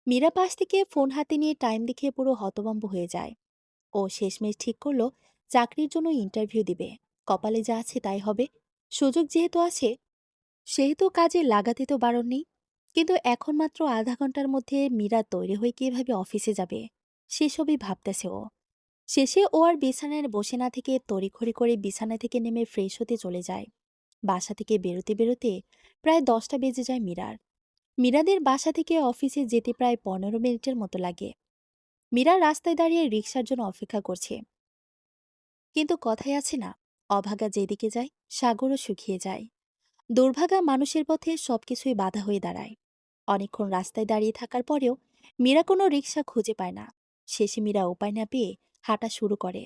মীরা পাশ থেকে ফোন হাতে নিয়ে টাইম দেখে পুরো হতভম্ব হয়ে যায়। ও শেষমেশ ঠিক করলো চাকরির জন্য ইন্টারভিউ দিবে। কপালে যা আছে তাই হবে। সুযোগ যেহেতু আছে, সেহেতু কাজে লাগাতে তো বারণ নেই। কিন্তু এখন মাত্র আধা ঘন্টার মধ্যে মীরা তৈরি হয়ে কিভাবে অফিসে যাবে, সেসবই ভাবতেছে ও। শেষে ও আর বিছানায় বসে না থেকে তড়িঘড়ি করে বিছানা থেকে নেমে ফ্রেশ হতে চলে যায়। বাসা থেকে বেরোতে বেরোতে প্রায় 10টা বেজে যায় মীরার। মীরাদের বাসা থেকে অফিসে যেতে প্রায় 15 মিনিটের মতো লাগে। মীরা রাস্তায় দাঁড়িয়ে রিকশার জন্য অপেক্ষা করছে। কিন্তু কথায় আছে না, অভাগা যেদিকে যায় সাগরও শুকিয়ে যায়। দুর্ভাগা মানুষের পথে সবকিছুই বাধা হয়ে দাঁড়ায়। অনেকক্ষণ রাস্তায় দাঁড়িয়ে থাকার পরেও মীরা কোনো রিকশা খুঁজে পায় না। শেষে মীরা উপায় না পেয়ে হাঁটা শুরু করে।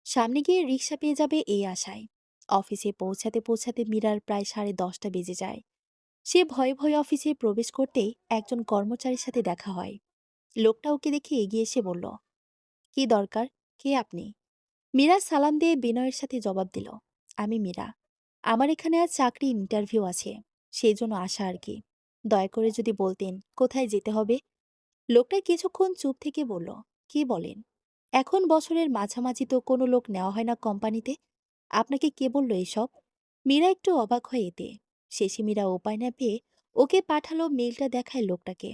সামনে গিয়ে রিকশা পেয়ে যাবে এই আশায়। অফিসে পৌঁছাতে পৌঁছাতে মীরার প্রায় 10:30 বেজে যায়। সে ভয়ে ভয়ে অফিসে প্রবেশ করতেই একজন কর্মচারীর সাথে দেখা হয়। লোকটা ওকে দেখে এগিয়ে এসে বলল, কি দরকার? কে আপনি? মীরা সালাম দিয়ে বিনয়ের সাথে জবাব দিল, আমি মীরা। আমার এখানে আজ চাকরি ইন্টারভিউ আছে, সেই জন্য আসা আর কি। দয়া করে যদি বলতেন কোথায় যেতে হবে। লোকটা কিছুক্ষণ চুপ থেকে বলল, কি বলেন? এখন বছরের মাঝামাঝি তো কোনো লোক নেওয়া হয় না কোম্পানিতে। আপনাকে কে বলল এসব? মীরা একটু অবাক হয় এতে। শেষে মীরা উপায় না পেয়ে ওকে পাঠালো মেইলটা দেখায় লোকটাকে।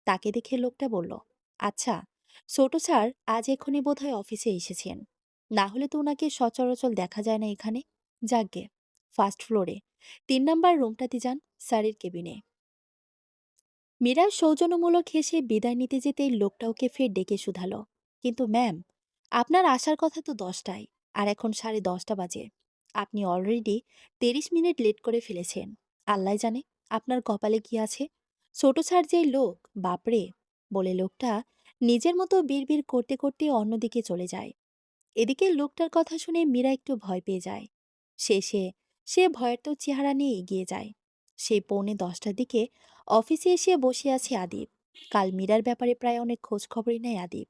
তাকে দেখে লোকটা বলল, আচ্ছা, ছোট স্যার আজ এখনই বোধহয় অফিসে এসেছেন। না হলে তো ওনাকে সচরাচর দেখা যায় না এখানে। যাকগে, ফার্স্ট ফ্লোরে 3 নাম্বার রুমটাতে যান, স্যারের কেবিনে। মীরা সৌজন্যমূলক হেসে বিদায় নিতে যেতেই লোকটা ওকে ফের ডেকে শুধালো, কিন্তু ম্যাম, আপনার আসার কথা তো 10টায়, আর এখন 10:30 বাজে। আপনি অলরেডি 30 মিনিট লেট করে ফেলেছেন। আল্লাহ জানে আপনার কপালে কি আছে। ছোট স্যার যেই লোক, বাপরে। বলে লোকটা নিজের মতো বিড়বিড় করতে করতে অন্যদিকে চলে যায়। এদিকে লোকটার কথা শুনে মীরা একটু ভয় পেয়ে যায়। শেষে সে ভয়ের তো চেহারা নিয়ে এগিয়ে যায়। সেই 9:45টার দিকে অফিসে এসে বসে আছে আদিব। কাল মীরার ব্যাপারে প্রায় অনেক খোঁজ খবরই নেয় আদিব।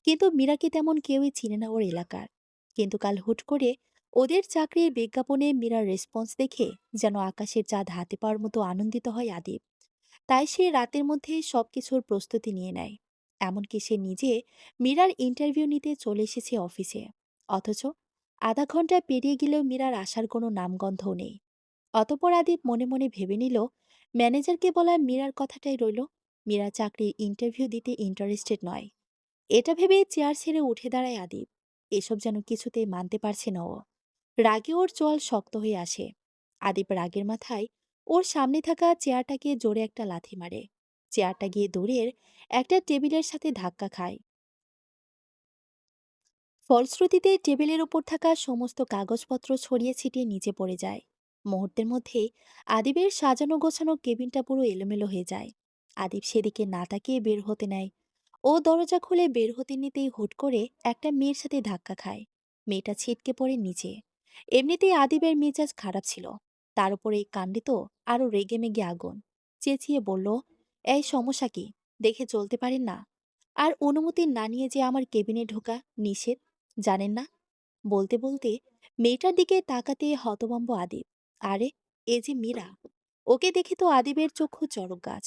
কিন্তু মীরাকে তেমন কেউই চিনে না ওর এলাকার। কিন্তু কাল হুট করে ওদের চাকরির বিজ্ঞাপনে মীরার রেসপন্স দেখে যেন আকাশের চাঁদ হাতে পাওয়ার মতো আনন্দিত হয় আদিব। তাই সে রাতের মধ্যেই সবকিছুর প্রস্তুতি নিয়ে নেয়। এমনকি সে নিজে মীরার ইন্টারভিউ নিতে চলে এসেছে অফিসে। অথচ আধা ঘন্টা পেরিয়ে গেলেও মীরার আসার কোনো নামগন্ধও নেই। অতপর আদিব মনে মনে ভেবে নিল, ম্যানেজারকে বলা মীরার কথাটাই রইল। মীরা চাকরির ইন্টারভিউ দিতে ইন্টারেস্টেড নয়। এটা ভেবে চেয়ার ছেড়ে উঠে দাঁড়ায় আদিব। এসব যেন কিছুতেই মানতে পারছে না ও। রাগে ওর চোয়াল শক্ত হয়ে আসে। আদিব রাগের মাথায় ওর সামনে থাকা চেয়ারটাকে জোরে একটা লাথি মারে। চেয়ারটা গিয়ে দূরের একটা টেবিলের সাথে ধাক্কা খায়। ফলশ্রুতিতে টেবিলের উপর থাকা সমস্ত কাগজপত্র ছড়িয়ে ছিটিয়ে নিচে পড়ে যায়। মুহূর্তের মধ্যেই আদিবের সাজানো গোছানো কেবিনটা পুরো এলোমেলো হয়ে যায়। আদিব সেদিকে না তাকিয়ে বের হতে নেয়। ও দরজা খুলে বের হতে নিতেই হুট করে একটা মেয়ের সাথে ধাক্কা খায়। মেয়েটা ছিটকে পড়ে নিচে। এমনিতেই আদিবের মেজাজ খারাপ ছিল, তার উপরে এই কাণ্ডে তো আরো রেগে মেগে আগুন। চেঁচিয়ে বলল, এই সমস্যা কি? দেখে চলতে পারেন না? আর অনুমতি না নিয়ে যে আমার কেবিনে ঢোকা নিষেধ, জানেন না? বলতে বলতে মেয়েটার দিকে তাকাতে হতভম্ব আদিব। আরে, এ যে মীরা! ওকে দেখে তো আদিবের চক্ষু চড়ক গাছ।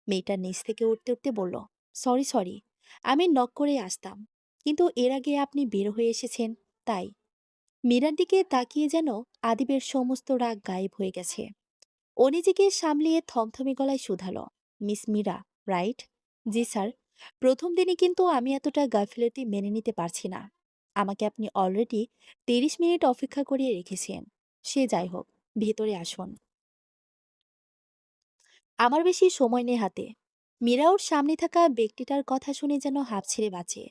মেয়েটার নিচ থেকে উঠতে উঠতে বলল, সরি সরি, আমি নক করে আসতাম, কিন্তু এর আগে আপনি বের হয়ে এসেছেন, তাই। মীরার দিকে তাকিয়ে যেন আদিবের সমস্ত রাগ গায়েব হয়ে গেছে। ও নিজেকে সামলিয়ে থমথমে গলায় শুধালো, মিস মীরা, রাইট? জি স্যার। প্রথম দিনই কিন্তু আমি এতটা গাফিলতি মেনে নিতে পারছি না। আমাকে আপনি অলরেডি 30 মিনিট অপেক্ষা করিয়ে রেখেছেন। সে যাই হোক, ভেতরে আসুন। আমার বেশি সময় নেই হাতে। মীরা ওর সামনে থাকা ব্যক্তিটার কথা শুনে যেন হাঁপ ছেড়ে বাঁচে।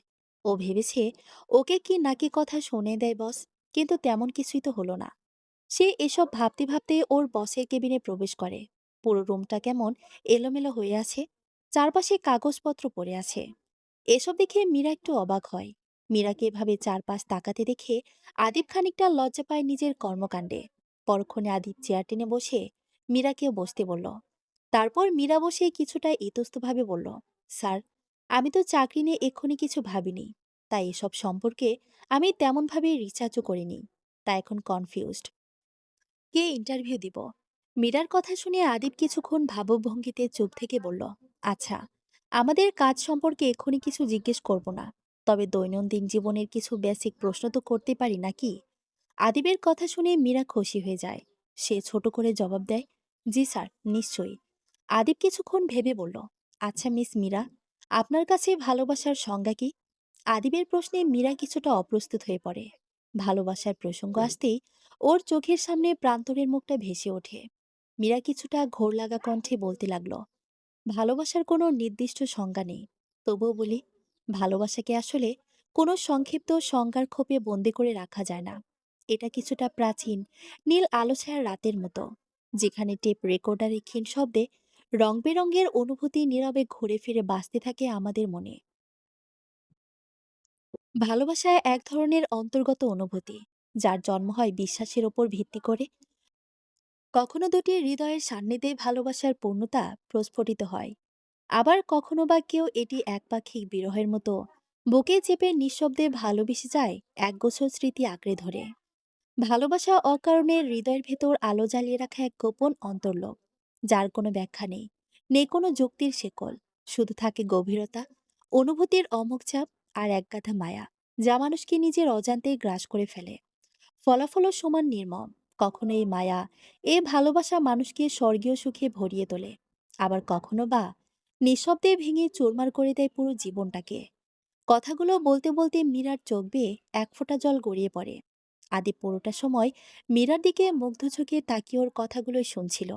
ও ভেবেছে ওকে কি নাকি কথা শুনে দেয় বস, কিন্তু তেমন কিছুই তো হলো না। সে এসব ভাবতে ভাবতে ওর বসের কেবিনে প্রবেশ করে। পুরো রুমটা কেমন এলোমেলো হয়ে আছে, চারপাশে কাগজপত্র পড়ে আছে। এসব দেখে মীরা একটু অবাক হয়। মীরাকে এভাবে চারপাশ তাকাতে দেখে আদিব খানিকটা লজ্জা পায় নিজের কর্মকাণ্ডে। পরক্ষণে আদিব চেয়ার টেনে বসে মীরাকেও বসতে বলল। তারপর মীরা বসে কিছুটা ইতস্তভাবে বলল, স্যার, আমি তো চাকরি নিয়ে এক্ষুনি কিছু ভাবিনি, তাই এসব সম্পর্কে আমি তেমনভাবে রিসার্চও করিনি, তাই এখন কনফিউজড। কে ইন্টারভিউ দিব? মীরার কথা শুনে আদিব কিছুক্ষণ ভাবভঙ্গিতে চুপ থেকে বলল, আচ্ছা, আমাদের কাজ সম্পর্কে এক্ষুনি কিছু জিজ্ঞেস করব না, তবে দৈনন্দিন জীবনের কিছু বেসিক প্রশ্ন তো করতে পারি নাকি? আদিবের কথা শুনে মীরা খুশি হয়ে যায়। সে ছোট করে জবাব দেয়, জি স্যার, নিশ্চয়ই। আদিব কিছুক্ষণ ভেবে বলল, আচ্ছা মিস মীরা, আপনার কাছে ভালোবাসার সংজ্ঞা কি? আদিবের প্রশ্নে মীরা কিছুটা অপ্রস্তুত হয়ে পড়ে। ভালোবাসার প্রসঙ্গ আসতেই ওর চোখের সামনে প্রান্তরের মুখটা ভেসে ওঠে। মীরা কিছুটা ঘোর লাগা কণ্ঠে বলতে লাগলো, ভালোবাসার কোনো নির্দিষ্ট সংজ্ঞা নেই, তবুও বলি, ভালোবাসাকে আসলে কোনো সংক্ষিপ্ত সংজ্ঞার খোপে বন্দি করে রাখা যায় না। এটা কিছুটা প্রাচীন নীল আলো ছায়া রাতের মতো, যেখানে টেপ রেকর্ডারের ক্ষীণ শব্দে রং বেরঙের অনুভূতি নীরবে ঘুরে ফিরে বাঁচতে থাকে আমাদের মনে। ভালোবাসা এক ধরনের অন্তর্গত অনুভূতি, যার জন্ম হয় বিশ্বাসের ওপর ভিত্তি করে। কখনো দুটি হৃদয়ের সান্নিধ্যে ভালোবাসার পূর্ণতা প্রস্ফুটিত হয়, আবার কখনো বা কেউ এটি একপাক্ষিক বিরহের মতো বুকে চেপে নিঃশব্দে ভালোবেসে যায়, একগোছর স্মৃতি আঁকড়ে ধরে। ভালোবাসা অকারণে হৃদয়ের ভেতর আলো জ্বালিয়ে রাখা এক গোপন অন্তর্লোক, যার কোনো ব্যাখ্যা নেই, নেই কোনো যুক্তির শেকল। শুধু থাকে গভীরতা, অনুভূতির অমোঘ চাপ, আর একগাথা মায়া, যা মানুষকে নিজের অজান্তেই গ্রাস করে ফেলে। ফলাফলও সমান নির্মম। কখনো এই মায়া, এ ভালোবাসা মানুষকে স্বর্গীয় সুখে ভরিয়ে তোলে, আবার কখনো বা নিঃশব্দে ভেঙে চুরমার করে দেয় পুরো জীবনটাকে। কথাগুলো বলতে বলতে মীরার চোখ বেয়ে এক ফোঁটা জল গড়িয়ে পড়ে। আদি পুরোটা সময় মীরার দিকে মুগ্ধ চোখে তাকিয়ে ওর কথাগুলোই শুনছিল।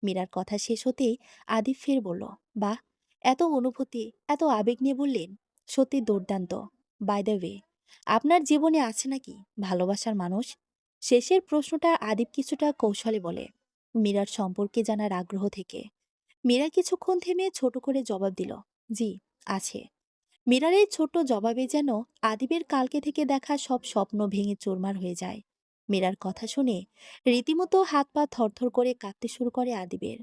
মীরার কথা শেষ হতেই আদি ফের বলল, বাহ, এত অনুভূতি, এত আবেগ নিয়ে বললেন, সত্যি দুর্দান্ত। বাই দ্য ওয়ে, আপনার জীবনে আছে নাকি ভালোবাসার মানুষ? শেষের প্রশ্নটা আদিব কিছুটা কৌশলে বলে, মীরার সম্পর্কে জানার আগ্রহ থেকে। মীরা কিছুক্ষণ থেমে ছোট করে জবাব দিল, জি, আছে। মীরার এই ছোট্ট জবাবে যেন আদিবের কালকে থেকে দেখা সব স্বপ্ন ভেঙে চুরমার হয়ে যায়। মীরার কথা শুনে রীতিমতো হাত পা থরথর করে কাঁপতে শুরু করে আদিবের।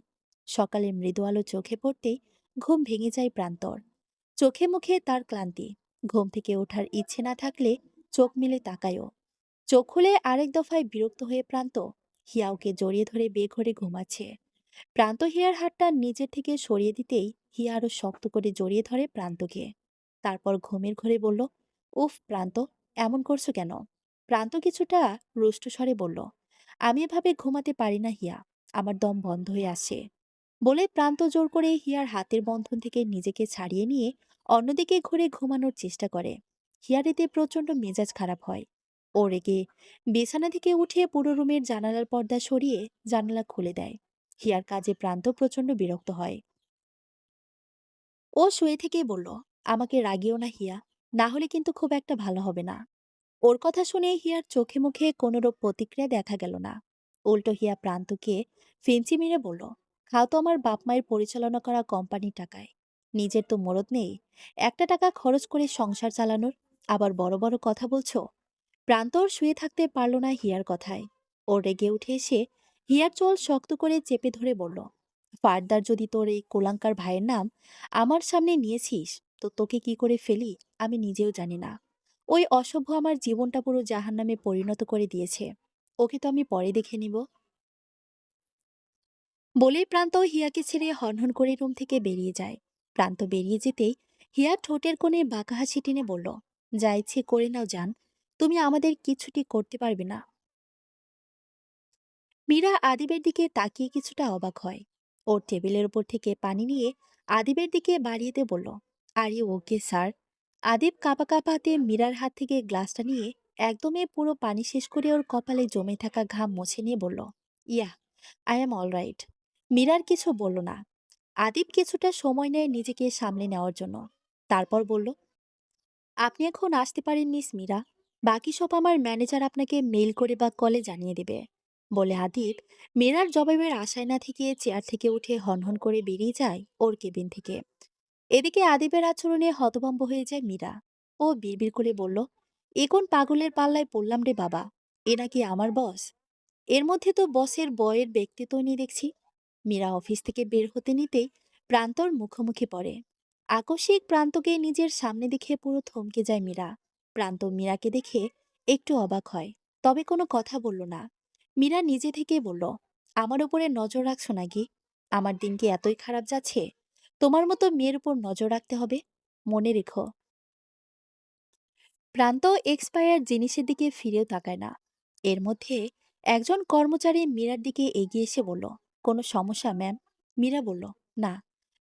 সকালে মৃদু আলো চোখে পড়তেই ঘুম ভেঙে যায় প্রান্তর। চোখে মুখে তার ক্লান্তি। ঘুম থেকে ওঠার ইচ্ছে না থাকলে চোখ মেলে তাকায়ও। চোখ খুলে আরেক দফায় বিরক্ত হয়ে প্রান্ত হিয়াওকে জড়িয়ে ধরে বেঘরে ঘুমাচ্ছে। প্রান্ত হিয়ার হাতটা নিজের থেকে সরিয়ে দিতেই হিয়া আরো শক্ত করে জড়িয়ে ধরে প্রান্তকে। তারপর ঘুমের ঘরে বলল, উফ প্রান্ত, এমন করছো কেন? প্রান্ত কিছুটা রুষ্ট স্বরে বলল, আমি এভাবে ঘুমাতে পারি না হিয়া, আমার দম বন্ধ হয়ে আসে। বলে প্রান্ত জোর করে হিয়ার হাতের বন্ধন থেকে নিজেকে ছাড়িয়ে নিয়ে অন্যদিকে ঘুরে ঘুমানোর চেষ্টা করে। হিয়ার এতে প্রচন্ড মেজাজ খারাপ হয়। ও রেগে বিছানা থেকে উঠে পুরো রুমের জানালার পর্দা সরিয়ে জানালা খুলে দেয়। হিয়ার কাজে প্রান্ত প্রচন্ড বিরক্ত হয়। ও শুয়ে থেকেই বলল, আমাকে রাগিও না হিয়া, না হলে কিন্তু খুব একটা ভালো হবে না। ওর কথা শুনে হিয়ার চোখে মুখে কোনোরূপ প্রতিক্রিয়া দেখা গেল না। উল্টো হিয়া প্রান্তকে ফেঞ্চি মেরে বলল, খাও তো আমার বাপ মায়ের পরিচালনা করা কোম্পানির টাকায়। নিজের তো মরদ নেই, একটা টাকা খরচ করে সংসার চালানোর, আবার বড় বড় কথা বলছো। প্রান্ত ওর শুয়ে থাকতে পারল না হিয়ার কথায়। ও রেগে উঠে এসে হিয়ার চোল শক্ত করে চেপে ধরে বলল, ফারদার যদি তোর এই কোলাঙ্কার ভাইয়ের নাম আমার সামনে নিয়েছিস, তো তোকে কি করে ফেলি আমি নিজেও জানি না। ওই অসভ্য আমার জীবনটা পুরো জাহান্নামে পরিণত করে দিয়েছে। ওকে তো আমি পরে দেখে নিব। বলেই প্রান্ত হিয়াকে ছেড়ে হনহন করে রুম থেকে বেরিয়ে যায়। প্রান্ত বেরিয়ে যেতেই হিয়া ঠোঁটের কোণে বাঁকা হাসি টেনে বলল, যা ইচ্ছে করে নাও জান, তুমি আমাদের কিছুটি করতে পারবে না। মীরা আদিবের দিকে তাকিয়ে কিছুটা অবাক হয়। ওর টেবিলের উপর থেকে পানি নিয়ে আদিবের দিকে বাড়িয়ে দিয়ে বলল, are you okay sir? Adib কাঁপা কাঁপা হাতে মীরার হাত থেকে গ্লাসটা নিয়ে একদমই পুরো পানি শেষ করে ওর কপালে জমে থাকা ঘাম মুছে নিয়ে বলল, ইয়া, আই অ্যাম অল রাইট। মীরার কিছু বলল না। আদিব কিছুটা সময় নেয় নিজেকে সামলে নেওয়ার জন্য। তারপর বলল, আপনি এখন আসতে পারেন মিস মীরা। বাকি সব আমার ম্যানেজার আপনাকে মেইল করে বা কলে জানিয়ে দেবে। বলে আদিব মীরার জবাবের আশায় না থেকে চেয়ার থেকে উঠে হনহন করে বেরিয়ে যায় ওর কেবিন থেকে। এদিকে আদিবের আচরণে হতভম্ব হয়ে যায় মীরা। ও বিড়বিড় করে বলল, এ কোন পাগলের পাল্লায় পড়লাম রে বাবা? এ নাকি আমার বস? এর মধ্যে তো বসের বয়ের ব্যক্তিত্ব নেই দেখছি। মীরা অফিস থেকে বের হতে নিতেই প্রান্তর মুখোমুখি পড়ে। আকস্মিক প্রান্তকে নিজের সামনে দেখে পুরো থমকে যায় মীরা। প্রান্ত মীরাকে দেখে একটু অবাক হয়, তবে কোনো কথা বলল না। মীরা নিজে থেকেই বলল, আমার উপরে নজর রাখছো নাকি? আমার দিন কি এতই খারাপ যাচ্ছে? তোমার মতো মেয়ের উপর নজর রাখতে হবে? মনে রেখো। প্রান্ত এক্সপায়ার জিনিসের দিকে ফিরেও তাকায় না। এর মধ্যে একজন কর্মচারী মীরার দিকে এগিয়ে এসে বলল, কোনো সমস্যা ম্যাম? মীরা বলল, না।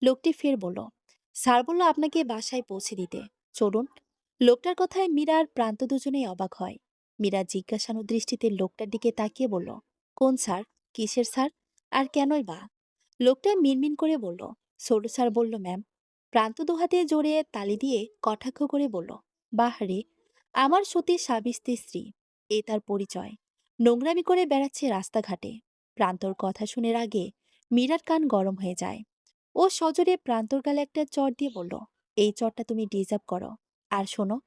লোকটি ফের বলল, স্যার বলল আপনাকে বাসায় পৌঁছে দিতে, চলুন। লোকটার কথায় মীরা আর প্রান্ত দুজনেই অবাক হয়। মীরা জিজ্ঞাসানু দৃষ্টিতে লোকটার দিকে তাকিয়ে বলল, কোন স্যার? কিসের স্যার? আর কেনই বা? লোকটা মিনমিন করে বলল, ছোট স্যার বলল ম্যাম। প্রান্ত দুহাতে জোরে তালি দিয়ে কটাক্ষ করে বলল, বাহ রে, আমার সতী সাবিস্তি স্ত্রী, এ তার পরিচয়। নোংরামি করে বেড়াচ্ছে রাস্তাঘাটে। প্রান্তর কথা শুনে আগে মীরার কান গরম হয়ে যায়। ও সজোরে প্রান্তর গালে একটা চড় দিয়ে বলল, এই চড়টা তুমি ডিজার্ভ করো। আর শোনো,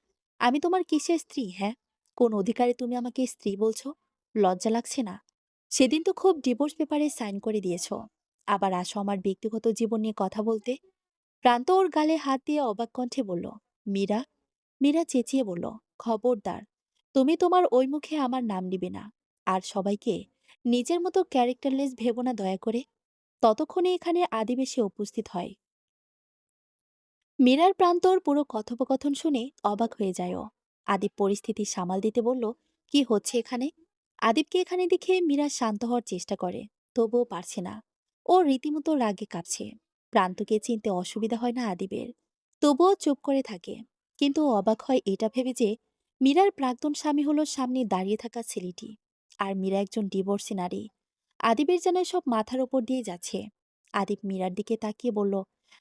আমি তোমার কিসের স্ত্রী? হ্যাঁ, কোন অধিকারে তুমি আমাকে স্ত্রী বলছো? লজ্জা লাগছে না? সেদিন তো খুব ডিভোর্স পেপারে সাইন করে দিয়েছো, আবার আসো আমার ব্যক্তিগত জীবন নিয়ে কথা বলতে। প্রান্ত ওর গালে হাত দিয়ে অবাক কণ্ঠে বলল, মীরা। মীরা চেঁচিয়ে বলল, খবরদার, তুমি তোমার ওই মুখে আমার নাম নিবে না। আর সবাইকে নিজের মতো ক্যারেক্টারলেস ভেবো না দয়া করে। ততক্ষণে এখানে আদিবেশে উপস্থিত হয়। মীরার প্রান্তর পুরো কথোপকথন শুনে অবাক হয়ে যায় ও। আদিব পরিস্থিতি সামাল দিতে বলল, কি হচ্ছে এখানে? আদিবকে এখানে দেখে মীরা শান্ত হওয়ার চেষ্টা করে, তবুও পারছে না। ও রীতিমতো রাগে কাঁপছে। প্রান্তকে চিনতে অসুবিধা হয় না আদিবের, তবুও চুপ করে থাকে। কিন্তু ও অবাক হয় এটা ভেবে যে মীরার প্রাক্তন স্বামী হলো সামনে দাঁড়িয়ে থাকা ছেলেটি, আর মীরা একজন ডিভোর্সি নারী। আদিবের যেন সব মাথার ওপর দিয়ে যাচ্ছে। আদিব মীরার দিকে তাকিয়ে বলল,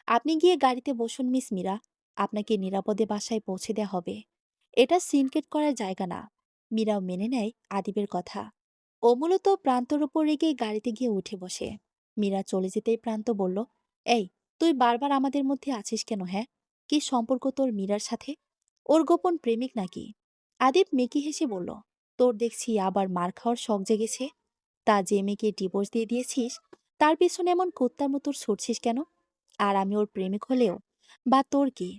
আপনি গিয়ে গাড়িতে বসুন মিস মীরা, আপনাকে নিরাপদে বাসায় পৌঁছে দেওয়া হবে। এটা সিনকেট করার জায়গা না। মীরাও মেনে নেয় আদিবের কথা। ও মূলত প্রান্তর উপর রেগে গাড়িতে গিয়ে উঠে বসে। মীরা চলে যেতেই প্রান্ত বলল, এই, তুই বারবার আমাদের মধ্যে আছিস কেন? হ্যাঁ, কি সম্পর্ক তোর মীরার সাথে? ওর গোপন প্রেমিক নাকি? আদিব মেকি হেসে বলল, তোর দেখছি আবার মার খাওয়ার শখ জেগেছে। তা যে মেয়েকে ডিভোর্স দিয়ে দিয়েছিস, তার পিছনে এমন কুত্তার মতো ছুটছিস কেন? আর আমি ওর প্রেমিক হলেও বা তোর কি?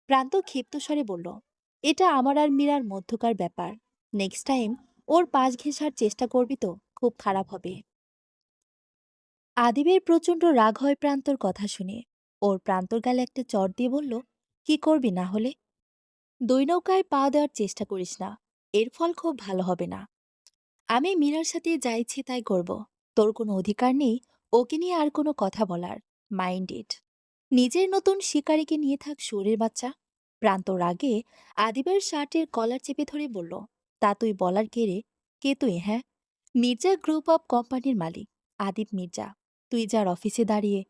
প্রান্ত ক্ষিপ্ত স্বরে বলল, এটা আমার আর মীরার মধ্যকার ব্যাপার। নেক্সট টাইম ওর পাশ ঘেঁষার চেষ্টা করবি তো খুব খারাপ হবে। আদিবের প্রচন্ড রাগ হয় প্রান্তর কথা শুনে। ওর প্রান্তর গালে একটা চড় দিয়ে বলল, কি করবি না হলে? দুই নৌকায় পা দেওয়ার চেষ্টা করিস না, এর ফল খুব ভালো হবে না। আমি মীরার সাথে যা ইচ্ছে তাই করব। তোর কোনো অধিকার নেই ওকে নিয়ে আর কোনো কথা বলার মাইন্ড ইট। নিজের নতুন শিকারীকে নিয়ে থাক শুয়োরের বাচ্চা। প্রান্তর আগে আদিবের শার্টের কলার চেপে ধরে বলল, তা তুই বলার কে রে? কে তুই, হ্যাঁ? মির্জা গ্রুপ অফ কোম্পানির মালিক আদিব মির্জা। তুই যার অফিসে দাঁড়িয়ে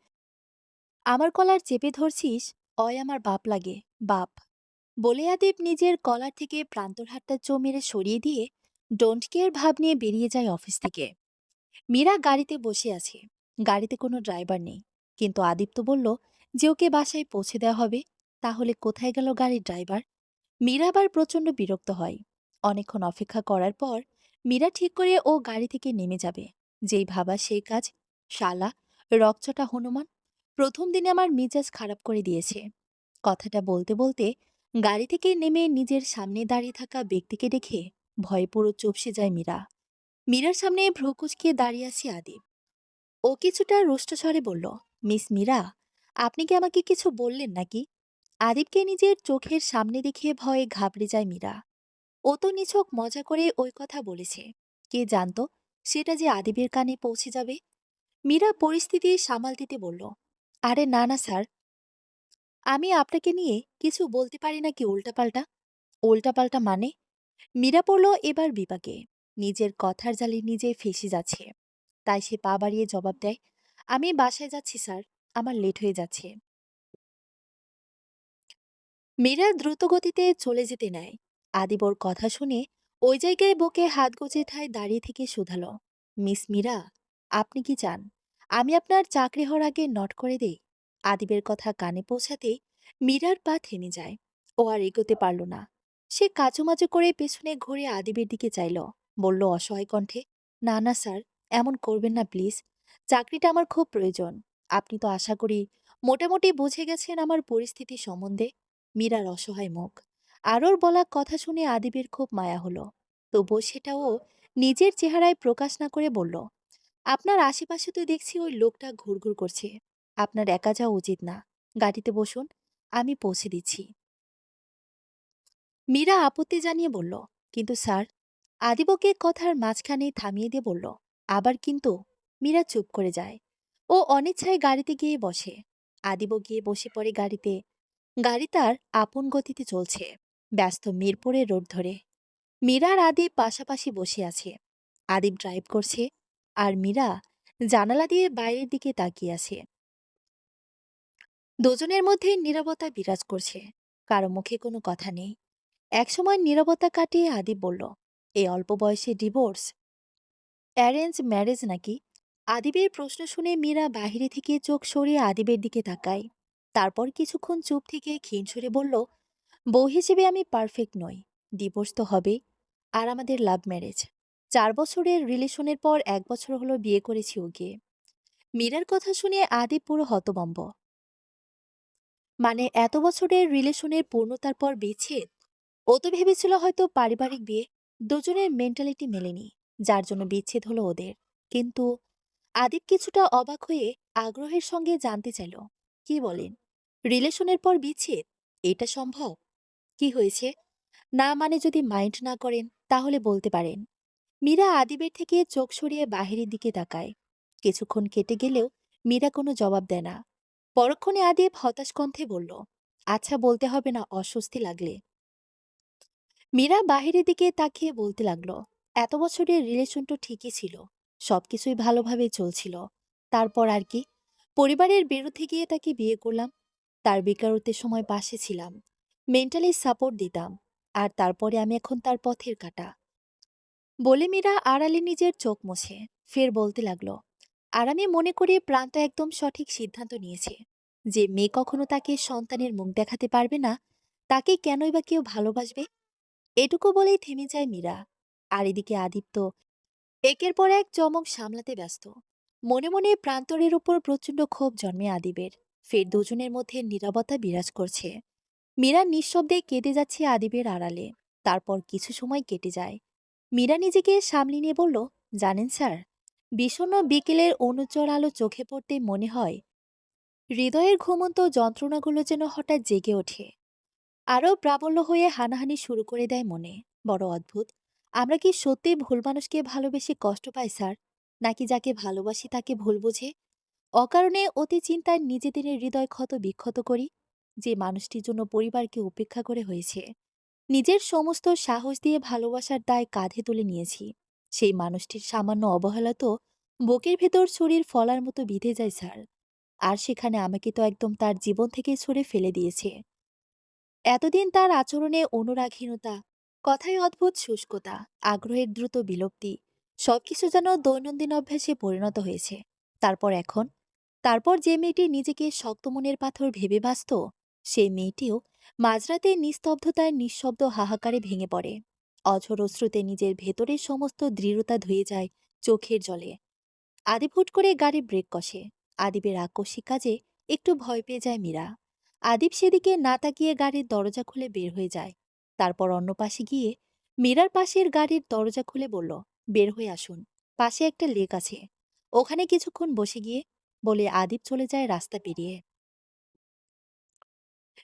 আমার কলার চেপে ধরছিস, অয় আমার বাপ লাগে, বাপ। বলে আদিব নিজের কলার থেকে প্রান্তর হাতটা চো মেরে সরিয়ে দিয়ে ডোন্ট কেয়ার ভাব নিয়ে বেরিয়ে যায় অফিস থেকে। মীরা গাড়িতে বসে আছে। গাড়িতে কোনো ড্রাইভার নেই। কিন্তু আদিত্য বলল যে ওকে বাসায় পৌঁছে দেওয়া হবে। তাহলে কোথায় গেল গাড়ির ড্রাইভার? মীরা আবার প্রচণ্ড বিরক্ত হয়। অনেকক্ষণ অপেক্ষা করার পর মীরা ঠিক করে ও গাড়ি থেকে নেমে যাবে। যেই ভাবা সেই কাজ। শালা, রকচটা হনুমান, প্রথম দিনে আমার মেজাজ খারাপ করে দিয়েছে। কথাটা বলতে বলতে গাড়ি থেকে নেমে নিজের সামনে দাঁড়িয়ে থাকা ব্যক্তিকে দেখে ভয়ে পুরো চুপসে যায় মীরা। মীরার সামনে ভ্রু কুঁচকে দাঁড়িয়ে আছে আদিব। ও কিছুটা রুষ্টস্বরে বলল, মিস মীরা, আপনি কি আমাকে কিছু বললেন নাকি? আদিবকে নিজের চোখের সামনে দেখে ভয়ে ঘাবড়ে যায় মীরা। ও তো নিছক মজা করে ওই কথা বলেছে। কে জানতো সেটা যে আদিবের কানে পৌঁছে যাবে। মীরা পরিস্থিতি সামাল দিতে বলল, আরে না না স্যার, আমি আপনাকে নিয়ে কিছু বলতে পারি নাকি উল্টাপাল্টা? উল্টাপাল্টা মানে? মীরা পড়ল এবার বিপাকে। নিজের কথার জালে নিজে ফেঁসে যাচ্ছে। তাই সে পা বাড়িয়ে জবাব দেয়, আমি বাসায় যাচ্ছি স্যার, আমার লেট হয়ে যাচ্ছে। মীরা দ্রুত গতিতে চলে যেতে নেয়। আদিব ওর কথা শুনে ওই জায়গায় বুকে হাত গুজে ঠায় দাঁড়িয়ে থেকে শুধালো, মিস মীরা, আপনি কি চান আমি আপনার চাকরি হওয়ার আগে নট করে দেই? আদিবের কথা কানে পৌঁছাতেই মীরার পা থেমে যায়। ও আর এগোতে পারল না। সে কাচুমাচু করে পেছনে ঘুরে আদিবের দিকে চাইল। বলল অসহায় কণ্ঠে, না না স্যার, এমন করবেন না প্লিজ। চাকরিটা আমার খুব প্রয়োজন। আপনি তো আশা করি মোটামুটি বুঝে গেছেন আমার পরিস্থিতি সম্বন্ধে। মীরার অসহায় মুখ আর ওর বলা কথা শুনে আদিবের খুব মায়া হলো। তবুও সেটাও নিজের চেহারায় প্রকাশ না করে বলল, আপনার আশেপাশে তো দেখছি ওই লোকটা ঘুরঘুর করছে। আপনার একা যাওয়া উচিত না। গাড়িতে বসুন, আমি পৌঁছে দিচ্ছি। মীরা আপত্তি জানিয়ে বলল, কিন্তু স্যার। আদিবকে কথার মাঝখানে থামিয়ে দিয়ে বলল, আবার কিন্তু? মীরা চুপ করে যায়। ও অনিচ্ছায় গাড়িতে গিয়ে বসে। আদিব গিয়ে বসে পড়ে গাড়িতে। গাড়ি তার আপন গতিতে চলছে, ব্যস্ত মিরপুরের রোড ধরে। মীরা আর আদিব পাশাপাশি বসে আছে। আদিব ড্রাইভ করছে আর মীরা জানালা দিয়ে বাইরের দিকে তাকিয়ে আছে। দুজনের মধ্যে নীরবতা বিরাজ করছে। কারো মুখে কোনো কথা নেই। একসময় নীরবতা কাটিয়ে আদিব বলল, এই অল্প বয়সে ডিভোর্স? অ্যারেঞ্জ ম্যারেজ নাকি? আদিবের প্রশ্ন শুনে মীরা বাহিরে থেকে চোখ সরিয়ে আদিবের দিকে তাকায়। তারপর কিছুক্ষণ চুপ থেকে ক্ষীণ সুরে বলল, বউ হিসেবে আমি পারফেক্ট নই। ডিভোর্স তো হবে। আর আমাদের লাভ ম্যারেজ। 4 বছরের রিলেশনের পর 1 বছর হলো বিয়ে করেছি ওকে। মীরার কথা শুনে আদিব পুরো হতবম্ব। মানে এত বছরের রিলেশনের পূর্ণতার পর বিচ্ছেদ? ও তো ভেবেছিল হয়তো পারিবারিক বিয়ে। দুজনের মেন্টালিটি মেলেনি, যার জন্য বিচ্ছেদ হলো ওদের। কিন্তু আদিব কিছুটা অবাক হয়ে আগ্রহের সঙ্গে জানতে চাইল, কি বলেন? রিলেশনের পর বিচ্ছেদ? এটা সম্ভব? কি হয়েছে? না মানে যদি মাইন্ড না করেন তাহলে বলতে পারেন। মীরা আদিবের থেকে চোখ সরিয়ে বাহিরের দিকে তাকায়। কিছুক্ষণ কেটে গেলেও মীরা কোনো জবাব দেয় না। পরক্ষণে আদিব হতাশ কণ্ঠে বলল, আচ্ছা বলতে হবে না অস্বস্তি লাগলে। মীরা বাহিরের দিকে তাকিয়ে বলতে লাগলো, এত বছরের রিলেশন তো ঠিকই ছিল। সবকিছুই ভালোভাবে চলছিল। তারপর আর কি? পরিবারের বিরুদ্ধে গিয়ে তাকে বিয়ে করলাম। তার বেকারত্বের সময় পাশে ছিলাম। মেন্টালি সাপোর্ট দিতাম। আর তারপরে আমি এখন তার পথের কাঁটা। বলে মীরা আড়ালে নিজের চোখ মুছে ফের বলতে লাগলো, আর আমি মনে করি প্রান্ত একদম সঠিক সিদ্ধান্ত নিয়েছে। যে মেয়ে কখনো তাকে সন্তানের মুখ দেখাতে পারবে না, তাকে কেনই বা কেউ ভালোবাসবে? এটুকু বলেই থেমে যায় মীরা। আর এদিকে আদিত্য একের পর এক চমক সামলাতে ব্যস্ত। মনে মনে প্রান্তরের উপর প্রচণ্ড ক্ষোভ জন্মে আদিবের। ফের দুজনের মধ্যে নীরবতা বিরাজ করছে। মীরা নিঃশব্দে কেটে যাচ্ছে আদিবের আড়ালে। তারপর কিছু সময় কেটে যায়। মীরা নিজেকে সামলে নিয়ে বলল, জানেন স্যার, বিষণ্ণ বিকেলের অনুজ্জ্বল আলো চোখে পড়তে মনে হয় হৃদয়ের ঘুমন্ত যন্ত্রণাগুলো যেন হঠাৎ জেগে ওঠে। আরও প্রাবল্য হয়ে হানাহানি শুরু করে দেয় মনে। বড় অদ্ভুত। আমরা কি সত্যি ভুল মানুষকে ভালোবেসে কষ্ট পাই স্যার? নাকি যাকে ভালোবাসি তাকে ভুল বুঝে? অকারণে অতি চিন্তায় নিজেদের হৃদয় ক্ষত বিক্ষত করি। যে মানুষটির জন্য পরিবারকে উপেক্ষা করে হয়েছে, নিজের সমস্ত সাহস দিয়ে ভালোবাসার দায় কাঁধে তুলে নিয়েছি, সেই মানুষটির সামান্য অবহেলা তো বুকের ভেতর ছুরির ফলার মতো বিঁধে যায় স্যার। আর সেখানে আমাকে তো একদম তার জীবন থেকে ছুঁড়ে ফেলে দিয়েছে। এতদিন তার আচরণে অনুরাগহীনতা, কথায় অদ্ভুত শুষ্কতা, আগ্রহের দ্রুত বিলুপ্তি, সবকিছু যেন দৈনন্দিন অভ্যাসে পরিণত হয়েছে। তারপর এখন, তারপর যে মেয়েটি নিজেকে শক্ত মনের পাথর ভেবে বাঁচত, সেই মেয়েটিও মাঝরাতে নিস্তব্ধতায় নিঃশব্দ হাহাকারে ভেঙে পড়ে। অঝোর অশ্রুতে নিজের ভেতরের সমস্ত দৃঢ়তা ধুয়ে যায় চোখের জলে। আদিব হুট করে গাড়ি ব্রেক কষে। আদিবের আকস্মিক কাজে একটু ভয় পেয়ে যায় মীরা। আদিব সেদিকে না তাকিয়ে গাড়ির দরজা খুলে বের হয়ে যায়। তারপর অন্য পাশে গিয়ে মীরার পাশের গাড়ির দরজা খুলে বলল, বের হয়ে আসুন, পাশে একটা লেক আছে, ওখানে কিছুক্ষণ বসে গিয়ে, বলে আদিব চলে যায় রাস্তা পেরিয়ে।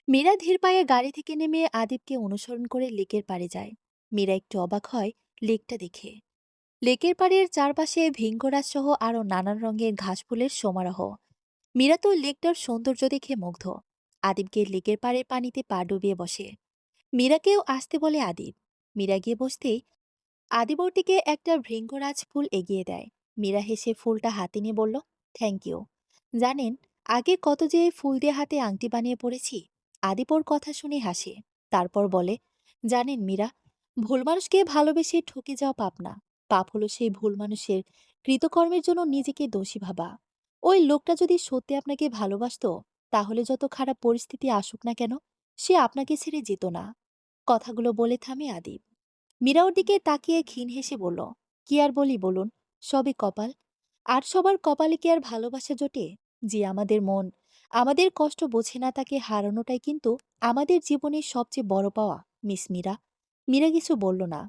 মীরা ধীর পায়ে গাড়ি থেকে নেমে আদিবকে অনুসরণ করে লেকের পাড়ে যায়। মীরা একটু অবাক হয় লেকটা দেখে। লেকের পাড়ের চারপাশে ভিঙ্গরাজ সহ আরো নানান রঙের ঘাসফুলের সমারোহ। মীরা তো লেকটার সৌন্দর্য দেখে মুগ্ধ। আদিবকে লেকের পাড়ের পানিতে পা ডুবিয়ে বসে। মীরাকেও আসতে বলে আদিব। মীরা গিয়ে বসতেই আদিব ওর দিকে একটা ভৃঙ্গরাজ ফুল এগিয়ে দেয়। মীরা হেসে ফুলটা হাতে নিয়ে বলল, থ্যাংক ইউ। জানেন, আগে কত যে এই ফুল দিয়ে হাতে আংটি বানিয়ে পড়েছি। আদিব ওর কথা শুনে হাসে। তারপর বলে, জানেন মীরা, ভুল মানুষকে ভালোবেসে ঠকে যাওয়া পাপ না। পাপ হলো সেই ভুল মানুষের কৃতকর্মের জন্য নিজেকে দোষী ভাবা। ওই লোকটা যদি সত্যি আপনাকে ভালোবাসতো, তাহলে যত খারাপ পরিস্থিতি আসুক না কেন, সে আপনাকে ছেড়ে যেত না। কথাগুলো বলে থামে আদিব। মীরা ওর দিকে তাকিয়ে ক্ষীণ হেসে বলল, কি আর বলি বলুন, সবই কপাল। আর সবার কপালে কি আর ভালোবাসা জোটে? যে আমাদের মন, আমাদের কষ্ট বোঝে না, তাকে হারানোটাই কিন্তু আমাদের জীবনের সবচেয়ে বড় পাওয়া। মিস মীরা। মীরা কিছু বলল না।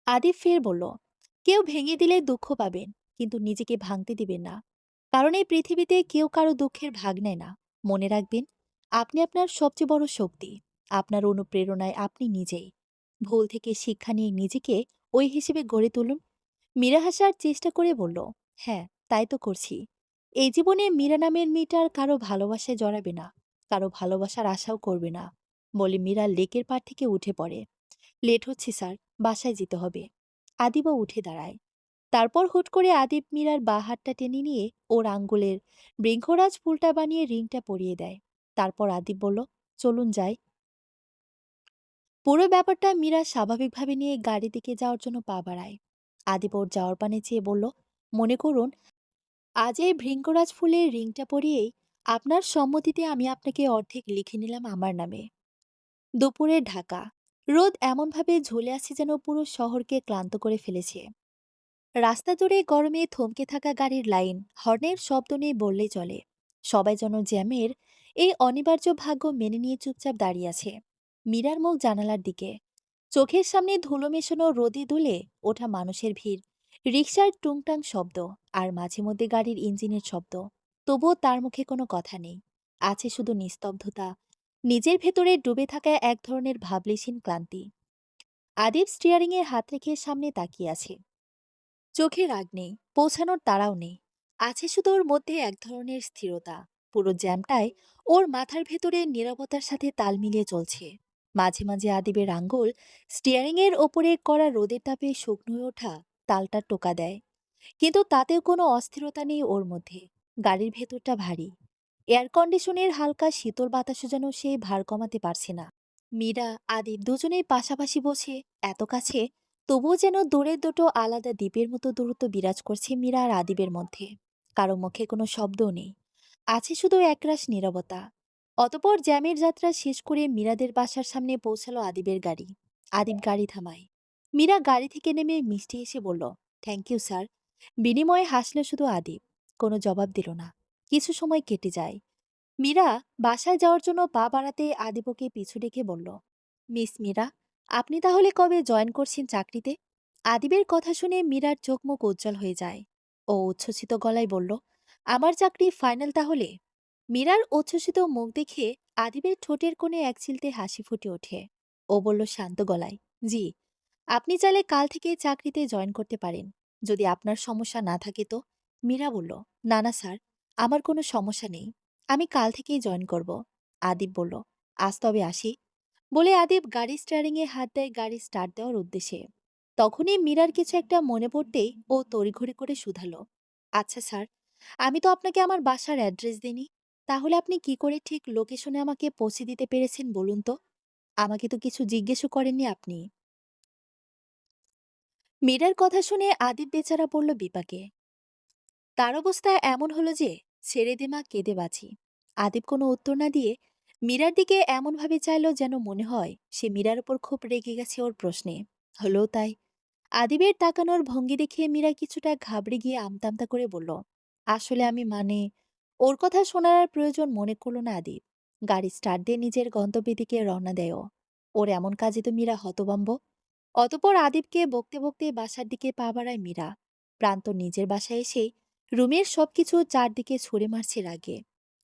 আদিব ফের বলল, কেউ ভেঙে দিলে দুঃখ পাবেন, কিন্তু নিজেকে ভাঙতে দিবেন না। কারণ এই পৃথিবীতে কেউ কারো দুঃখের ভাগ নেয় না। মনে রাখবেন, আপনি আপনার সবচেয়ে বড় শক্তি। আপনার অনুপ্রেরণায় আপনি নিজেই। ভুল থেকে শিক্ষা নিয়ে নিজেকে ওই হিসেবে গড়ে তুলুন। মীরা হাসার চেষ্টা করে বলল, হ্যাঁ, তাই তো করছি। এই জীবনে মীরা নামের মেয়েটার কারো ভালোবাসায় জড়াবে না, কারো ভালোবাসার আশাও করবে না, বলে মীরা লেকের পাড় থেকে উঠে পড়ে। লেট হচ্ছে স্যার, বাসায় যেতে হবে। আদিবও উঠে দাঁড়ায়। তারপর হুট করে আদিব মীরার বা হাতটা টেনে নিয়ে ওর আঙ্গুলের বৃঙ্খরাজ ফুলটা বানিয়ে রিংটা পরিয়ে দেয়। তারপর আদিব বলল, চলুন যাই। পুরো ব্যাপারটা মীরা স্বাভাবিকভাবে নিয়ে গাড়ি দিকে যাওয়ার জন্য পা বাড়ায়। আদিব ওর যাওয়ার পানে চেয়ে বলল, মনে করুন, আজ এই ভৃঙ্গরাজ ফুলের রিংটা পরিয়েই আপনার সম্মতিতে আমি আপনাকে অর্ধেক লিখে নিলাম আমার নামে। দুপুরের ঢাকা, রোদ এমনভাবে ঝুলে আছে যেন পুরো শহরকে ক্লান্ত করে ফেলেছে। রাস্তা জুড়ে গরমে থমকে থাকা গাড়ির লাইন, হর্নের শব্দ নেই বললেই চলে। সবাই যেন জ্যামের এই অনিবার্য ভাগ্য মেনে নিয়ে চুপচাপ দাঁড়িয়ে আছে। মীরার মুখ জানালার দিকে। চোখের সামনে ধুলো মেশানো রোদে দুলে ওঠা মানুষের ভিড়, রিকশার টুংটাং শব্দ, আর মাঝে মধ্যে গাড়ির ইঞ্জিনের শব্দ। তবুও তার মুখে কোনো কথা নেই। আছে শুধু নিস্তব্ধতা, নিজের ভেতরে ডুবে থাকা এক ধরনের ভাবলেশীন ক্লান্তি। আদিব স্টিয়ারিংয়ে হাত রেখে সামনে তাকিয়ে আছে। চোখে রাগ নেই, পৌঁছানোর তাড়াও নেই। আছে শুধু ওর মধ্যে এক ধরনের স্থিরতা। পুরো জ্যামটায় ওর মাথার ভেতরে নীরবতার সাথে তাল মিলিয়ে চলছে। মাঝে মাঝে আদিবের আঙ্গুল স্টিয়ারিং এর ওপরে করা রোদের তাপে শুকনো হয়ে ওঠা তালটা টোকা দেয়। কিন্তু তাতেও কোনো অস্থিরতা নেই ওর মধ্যে। গাড়ির ভেতরটা ভারী। এয়ার কন্ডিশনের হালকা শীতল বাতাসও যেন সে ভার কমাতে পারছে না। মীরা, আদিব দুজনেই পাশাপাশি বসে, এত কাছে, তবুও যেন দূরের দুটো আলাদা দ্বীপের মতো দূরত্ব বিরাজ করছে মীরা আর আদিবের মধ্যে। কারো মুখে কোনো শব্দও নেই। আছে শুধু একরাশ নীরবতা। অতপর জ্যামের যাত্রা শেষ করে মীরাদের বাসার সামনে পৌঁছালো আদিবের গাড়ি। আদিব গাড়ি থামায়। মীরা গাড়ি থেকে নেমে মিষ্টি এসে বলল, থ্যাংক ইউ স্যার। বিনিময়ে হাসলে শুধু আদিব। কোনো জবাব দিল না। কিছু সময় কেটে যায়। মীরা বাসায় যাওয়ার জন্য পা বাড়াতে আদিবকে পিছু ডেকে বলল, মিস মীরা, আপনি তাহলে কবে জয়েন করছেন চাকরিতে? আদিবের কথা শুনে মীরার চোখ মুখ উজ্জ্বল হয়ে যায়। ও উচ্ছ্বসিত গলায় বলল, আমার চাকরি ফাইনাল তাহলে? মীরার উচ্ছ্বসিত মুখ দেখে আদিবের ঠোঁটের কোণে এক চিলতে হাসি ফুটে ওঠে। ও বলল শান্ত গলায়, জি। আপনি চাইলে কাল থেকে চাকরিতে জয়েন করতে পারেন, যদি আপনার সমস্যা না থাকে তো। মীরা বলল, না না স্যার, আমার কোনো সমস্যা নেই। আমি কাল থেকেই জয়েন করব। আদিব বলল, আজ তবে আসি। বলে আদিব গাড়ি স্টিয়ারিংয়ে হাত দেয় গাড়ি স্টার্ট দেওয়ার উদ্দেশ্যে। তখনই মীরার কিছু একটা মনে পড়তেই ও তড়িঘড়ি করে শুধালো, আচ্ছা স্যার, আমি তো আপনাকে আমার বাসার অ্যাড্রেস দিইনি। তাহলে আপনি কি করে ঠিক লোকেশনে আমাকে পৌঁছে দিতে পেরেছেন বলুন তো? আমাকে তো কিছু জিজ্ঞেসও করেননি আপনি। মীরার কথা শুনে আদিব বেচারা পড়ল বিপাকে। তার অবস্থা এমন হলো যে ছেড়ে দে মা, কেঁদে বাঁচি। আদিব কোনো উত্তর না দিয়ে মীরার দিকে এমনভাবে চাইলো যেন মনে হয় সে মীরার উপর খুব রেগে গেছে ওর প্রশ্নে। হলো তাই। আদিবের তাকানোর ভঙ্গি দেখে মীরা কিছুটা ঘাবড়ে গিয়ে আমতামতা করে বলল, আসলে আমি মানে। ওর কথা শোনার আর প্রয়োজন মনে করলো না আদিব। গাড়ি স্টার্ট দিয়ে নিজের গন্তব্যের দিকে রওনা দেয় ও। ওর এমন কাজে তো মীরা হতভম্ব। অতপর আদিবকে বকতে বকতে বাসার দিকে পা বাড়ায় মীরা। প্রান্ত নিজের বাসায় এসেই রুমের সবকিছু চারদিকে ছুঁড়ে মারছে রাগে।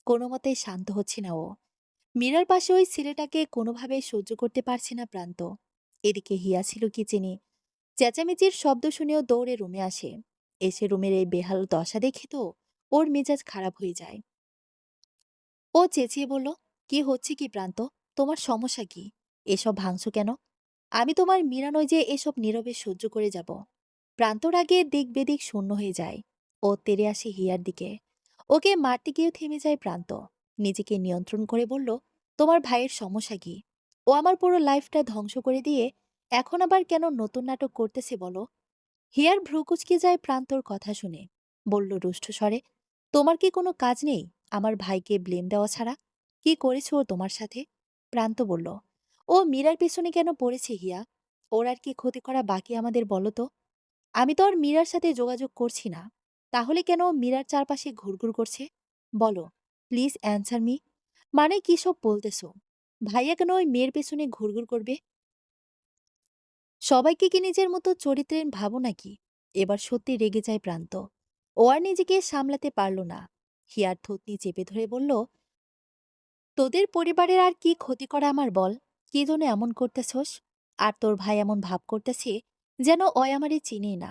কোনো মতেই শান্ত হচ্ছে না ও। মীরার পাশে ওই ছেলেটাকে কোনোভাবে সহ্য করতে পারছে না প্রান্ত। এদিকে হিয়া ছিল কিচেনে। চেঁচামেচির শব্দ শুনেও দৌড়ে রুমে আসে। এসে রুমের এই বেহাল দশা দেখে তো ওর মেজাজ খারাপ হয়ে যায়। ও চেঁচিয়ে বলল, কি হচ্ছে কি প্রান্ত? তোমার সমস্যা কি? এসব ভাঙছো কেন? আমি তোমার মীরা নই যে এসব নীরবে সহ্য করে যাব। প্রান্তর আগে দিক বেদিক শূন্য হয়ে যায়। ও তেড়ে আসে হিয়ার দিকে। ওকে মারতে গিয়েও থেমে যায় প্রান্ত। নিজেকে নিয়ন্ত্রণ করে বলল, তোমার ভাইয়ের সমস্যা কি? ও আমার পুরো লাইফটা ধ্বংস করে দিয়ে এখন আবার কেন নতুন নাটক করতেছে বলো? হিয়ার ভ্রু কুচকে যায় প্রান্তর কথা শুনে। বলল রুষ্ট স্বরে, তোমার কি কোনো কাজ নেই আমার ভাইকে ব্লেম দেওয়া ছাড়া? কি করেছে ও তোমার সাথে? প্রান্ত বলল, ও মীরার পেছনে কেন পড়েছে হিয়া? ওর আর কি ক্ষতি করা বাকি আমাদের বলো তো? আমি তো আর মীরার সাথে যোগাযোগ করছি না। তাহলে কেন ও মীরার চারপাশে ঘুরঘুর করছে? বলো, প্লিজ অ্যান্সার মি। মানে কি সব বলতেছো? ভাইয়া কেন ওই মেয়ের পেছনে ঘুরঘুর করবে? সবাইকে কি নিজের মতো চরিত্রের ভাবো নাকি? এবার সত্যি রেগে যায় প্রান্ত। ও আর নিজেকে সামলাতে পারল না। হিয়ার থুতনি চেপে ধরে বলল, তোদের পরিবারের আর কি ক্ষতি করা আমার বল? কি জন্য এমন করতেছস? আর তোর ভাই এমন ভাব করতেছে যেন অয় আমারে চিনেই না।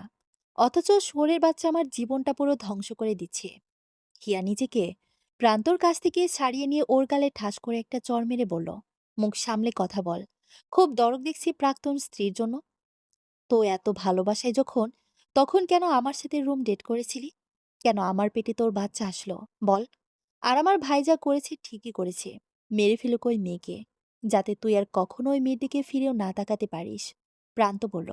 অথচ শোরের বাচ্চা আমার জীবনটা পুরো ধ্বংস করে দিচ্ছে। হিয়া নিজেকে প্রান্তর কাছ থেকে ছাড়িয়ে নিয়ে ওর গালে ঠাস করে একটা চড় মেরে বলল, মুখ সামলে কথা বল। খুব দরদ দেখছি প্রাক্তন স্ত্রীর জন্য। তো এত ভালোবাসায় যখন, তখন কেন আমার সাথে রুম ডেট করেছিলি? কেন আমার পেটে তোর বাচ্চা আসলো বল? আর আমার ভাই যা করেছে ঠিকই করেছে। মেরে ফেলুক ওই মেয়েকে, যাতে তুই আর কখনো ওই মেয়ের দিকে ফিরেও না তাকাতে পারিস। প্রান্ত বলল,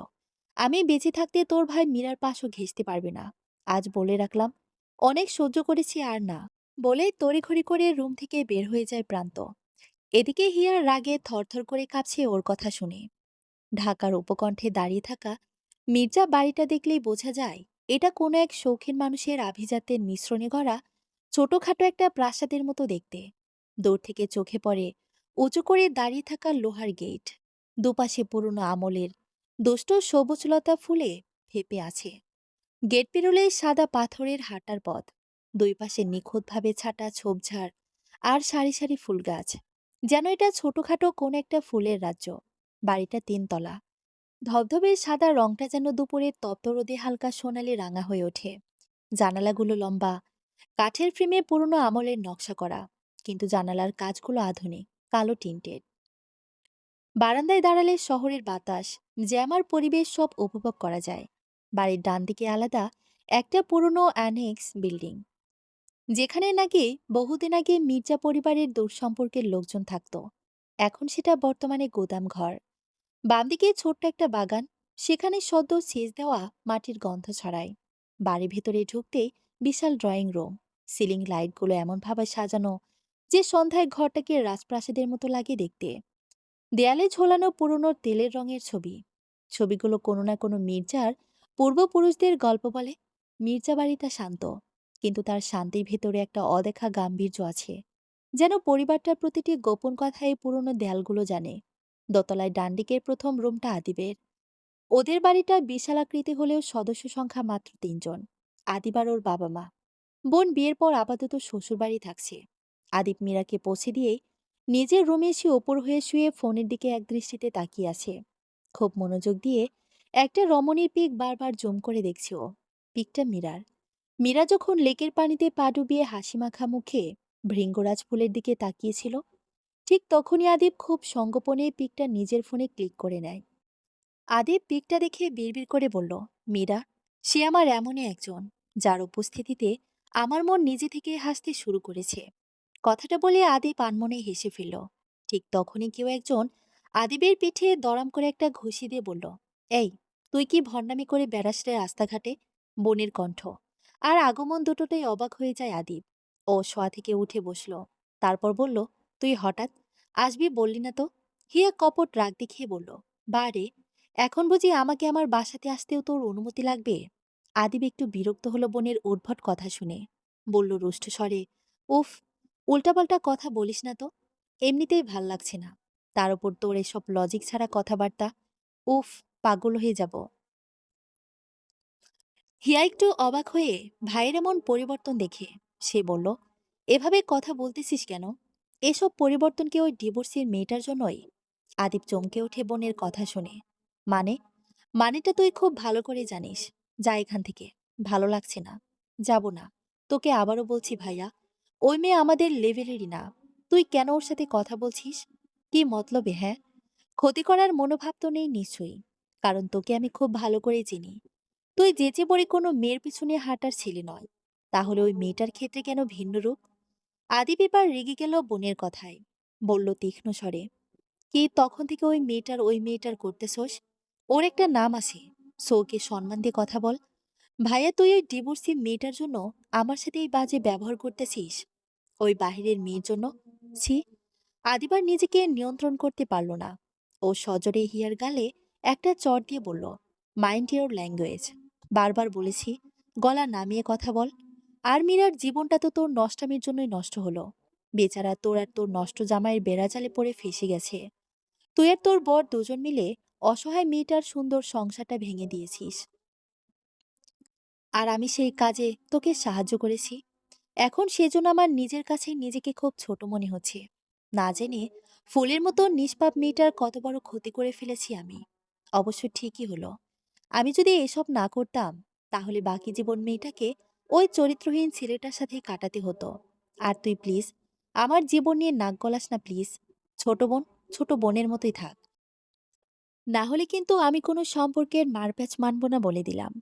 আমি বেঁচে থাকতে তোর ভাই মীরার পাশও ঘেঁষতে পারবে না। আজ বলে রাখলাম, অনেক সহ্য করেছি আর না। বলে তড়িঘড়ি করে রুম থেকে বের হয়ে যায় প্রান্ত। এদিকে হিয়ার রাগে থরথর করে কাঁপছে ওর কথা শুনে। ঢাকার উপকণ্ঠে দাঁড়িয়ে থাকা মির্জা বাড়িটা দেখলেই বোঝা যায় এটা কোনো এক শৌখিন মানুষের আভিজাত্যের মিশ্রণে গড়া ছোটখাটো একটা প্রাসাদের মতো দেখতে। দূর থেকে চোখে পড়ে উঁচু করে দাঁড়িয়ে থাকা লোহার গেট। দুপাশে পুরনো আমলের দুষ্ট সবুজলতা ফুলে ফেপে আছে। গেট পেরোলে সাদা পাথরের হাঁটার পথ। দুই পাশে নিখুঁতভাবে ছাটা ঝোপঝাড় আর সারি সারি ফুল গাছ। যেন এটা ছোটখাটো কোন একটা ফুলের রাজ্য। বাড়িটা তিনতলা। ধবধবে সাদা রংটা যেন দুপুরের তপ্ত রোদে হালকা সোনালি রাঙা হয়ে ওঠে। জানালাগুলো লম্বা, কাঠের ফ্রেমে পুরনো আমলের নকশা করা, কিন্তু জানালার কাজগুলো আধুনিক, কালো টিন্টেড। বারান্দায় দাঁড়ালে শহরের বাতাস, জ্যামার পরিবেশ সব উপভোগ করা যায়। বাড়ির ডান দিকে আলাদা একটা পুরনো অ্যানেক্স বিল্ডিং, যেখানে নাকি বহুদিন আগে মির্জা পরিবারের দূর সম্পর্কের লোকজন থাকত। এখন সেটা বর্তমানে গোদাম ঘর। বাম দিকে ছোট্ট একটা বাগান, সেখানে সদ্য সেচ দেওয়া মাটির গন্ধ ছড়ায়। বাড়ির ভেতরে ঢুকতেই বিশাল ড্রয়িং রুম। সিলিং লাইটগুলো এমনভাবে সাজানো যে সন্ধ্যায় ঘরটাকে রাজপ্রাসাদের মতো লাগে দেখতে। দেয়ালে ঝোলানো পুরনো তেলের রঙের ছবি। ছবিগুলো কোনো না কোনো মির্জার পূর্বপুরুষদের গল্প বলে। মির্জা বাড়িটা শান্ত, কিন্তু তার শান্তির ভেতরে একটা অদেখা গাম্ভীর্য আছে। যেন পরিবারটার প্রতিটি গোপন কথা এই পুরনো দেয়ালগুলো জানে। দোতলায় ডান দিকের প্রথম রুমটা আদিবের। ওদের বাড়িটা বিশালাকৃতি হলেও সদস্য সংখ্যা মাত্র ৩ জন। আদিব আর ওর বাবা মা। বোন বিয়ের পর আপাতত শ্বশুরবাড়ি থাকছে। আদিব মীরাকে পৌঁছে দিয়েই নিজের রুমে এসে ওপর হয়ে শুয়ে ফোনের দিকে একদৃষ্টিতে তাকিয়ে আছে। খুব মনোযোগ দিয়ে একটা রমণীর পিক বারবার জুম করে দেখছে ও। পিকটা মীরার। মীরা যখন লেকের পানিতে পা ডুবিয়ে হাসিমাখা মুখে ভৃঙ্গরাজ ফুলের দিকে তাকিয়েছিল, ঠিক তখনই আদিব খুব সঙ্গোপনে পিকটা নিজের ফোনে ক্লিক করে নেয়। আদিব পিকটা দেখে বিড়বিড় করে বলল, মীরা, সে আমার এমনই একজন যার উপস্থিতিতে আমার মন নিজে থেকে হাসতে শুরু করেছে। কথাটা বলে আদিব আনমনে হেসে ফেলল। ঠিক তখনই কেউ একজন আদিবের পিঠে দড়াম করে একটা ঘুষি দিয়ে বলল, এই, তুই কি ভণ্ডামি করে বেড়াস রে রাস্তাঘাটে? বনের কণ্ঠ আর আগমন দুটোতেই অবাক হয়ে যায় আদিব। ও শোয়া থেকে উঠে বসল। তারপর বলল, তুই হঠাৎ আসবি বললি না তো? হিয়া কপট রাগ দেখিয়ে বলল, বারে, এখন বুঝি আমাকে আমার বাসাতে আসতেও তোর অনুমতি লাগবে? আদিব একটু বিরক্ত হলো বোনের উদ্ভট কথা শুনে। বলল রুষ্ট স্বরে, উফ, উল্টাপাল্টা কথা বলিস না তো। এমনিতেই ভাল লাগছে না, তার উপর তোর এসব লজিক ছাড়া কথাবার্তা। উফ, পাগল হয়ে যাব। হিয়া একটু অবাক হয়ে ভাইয়ের এমন পরিবর্তন দেখে সে বলল, এভাবে কথা বলতেছিস কেন? এসব পরিবর্তন কি ওই ডিভোর্সের মেয়েটার জন্যই? আদিব চমকে ওঠে বোনের কথা শুনে। মানে? মানেটা তুই খুব ভালো করে জানিস। যা এখান থেকে, ভালো লাগছে না। যাব না। তোকে আবারও বলছি ভাইয়া, ওই মেয়ে আমাদের লেভেলেরই না। তুই কেন ওর সাথে কথা বলছিস? কি মতলবে? হ্যাঁ, ক্ষতি করার মনোভাব তো নেই নিশ্চয়ই, কারণ তোকে আমি খুব ভালো করে চিনি। তুই যেচে পড়ে কোনো মেয়ের পিছনে হাঁটার ছেলে নয়। তাহলে ওই মেয়েটার ক্ষেত্রে কেন ভিন্ন রূপ? আদিব এবার রেগে গেল বোনের কথায়। বলল তীক্ষ্ণ স্বরে, কি তখন থেকে ওই মেয়েটার করতেছস? ওর একটা নাম আছে, সৌকে সম্মান দিয়ে কথা বল। ভাইয়া, তুই ওই ডিভোর্সি মেয়েটার জন্য আমার সাথে এই বাজে ব্যবহার করতেছিস? ওই বাহিরের মেয়ের জন্য? ছি! আদিবার নিজেকে নিয়ন্ত্রণ করতে পারল না। ও সজোরে হিয়ার গালে একটা চড় দিয়ে বলল, মাইন্ড ইওর ল্যাঙ্গুয়েজ। বারবার বলেছি, গলা নামিয়ে কথা বল। আর মীরার জীবনটা তো তোর নষ্টামির জন্যই নষ্ট হলো। বেচারা তোর আর তোর নষ্ট জামাইয়ের বেড়াজালে পড়ে ফেঁসে গেছে। তুই আর তোর বর দুজন মিলে অসহায় মেয়েটার সুন্দর সংসারটা ভেঙে দিয়েছিস। আর আমি সেই কাজে তোকে সাহায্য করেছি। এখন সেজন্য আমার নিজের কাছে নিজেকে খুব ছোট মনে হচ্ছে। না জেনে ফুলের মতো নিষ্পাপ মেয়েটার কত বড় ক্ষতি করে ফেলেছি আমি। অবশ্য ঠিকই হলো। আমি যদি এসব না করতাম, তাহলে বাকি জীবন মেয়েটাকে ওই চরিত্রহীন ছেলেটার সাথে কাটাতে হতো। আর তুই প্লিজ আমার জীবন নিয়ে নাক গলাস না প্লিজ। ছোট বোন, ছোট বোনের মতোই থাক। না হলে কিন্তু আমি কোনো সম্পর্কের মারপ্যাচ মানব না বলে দিলাম।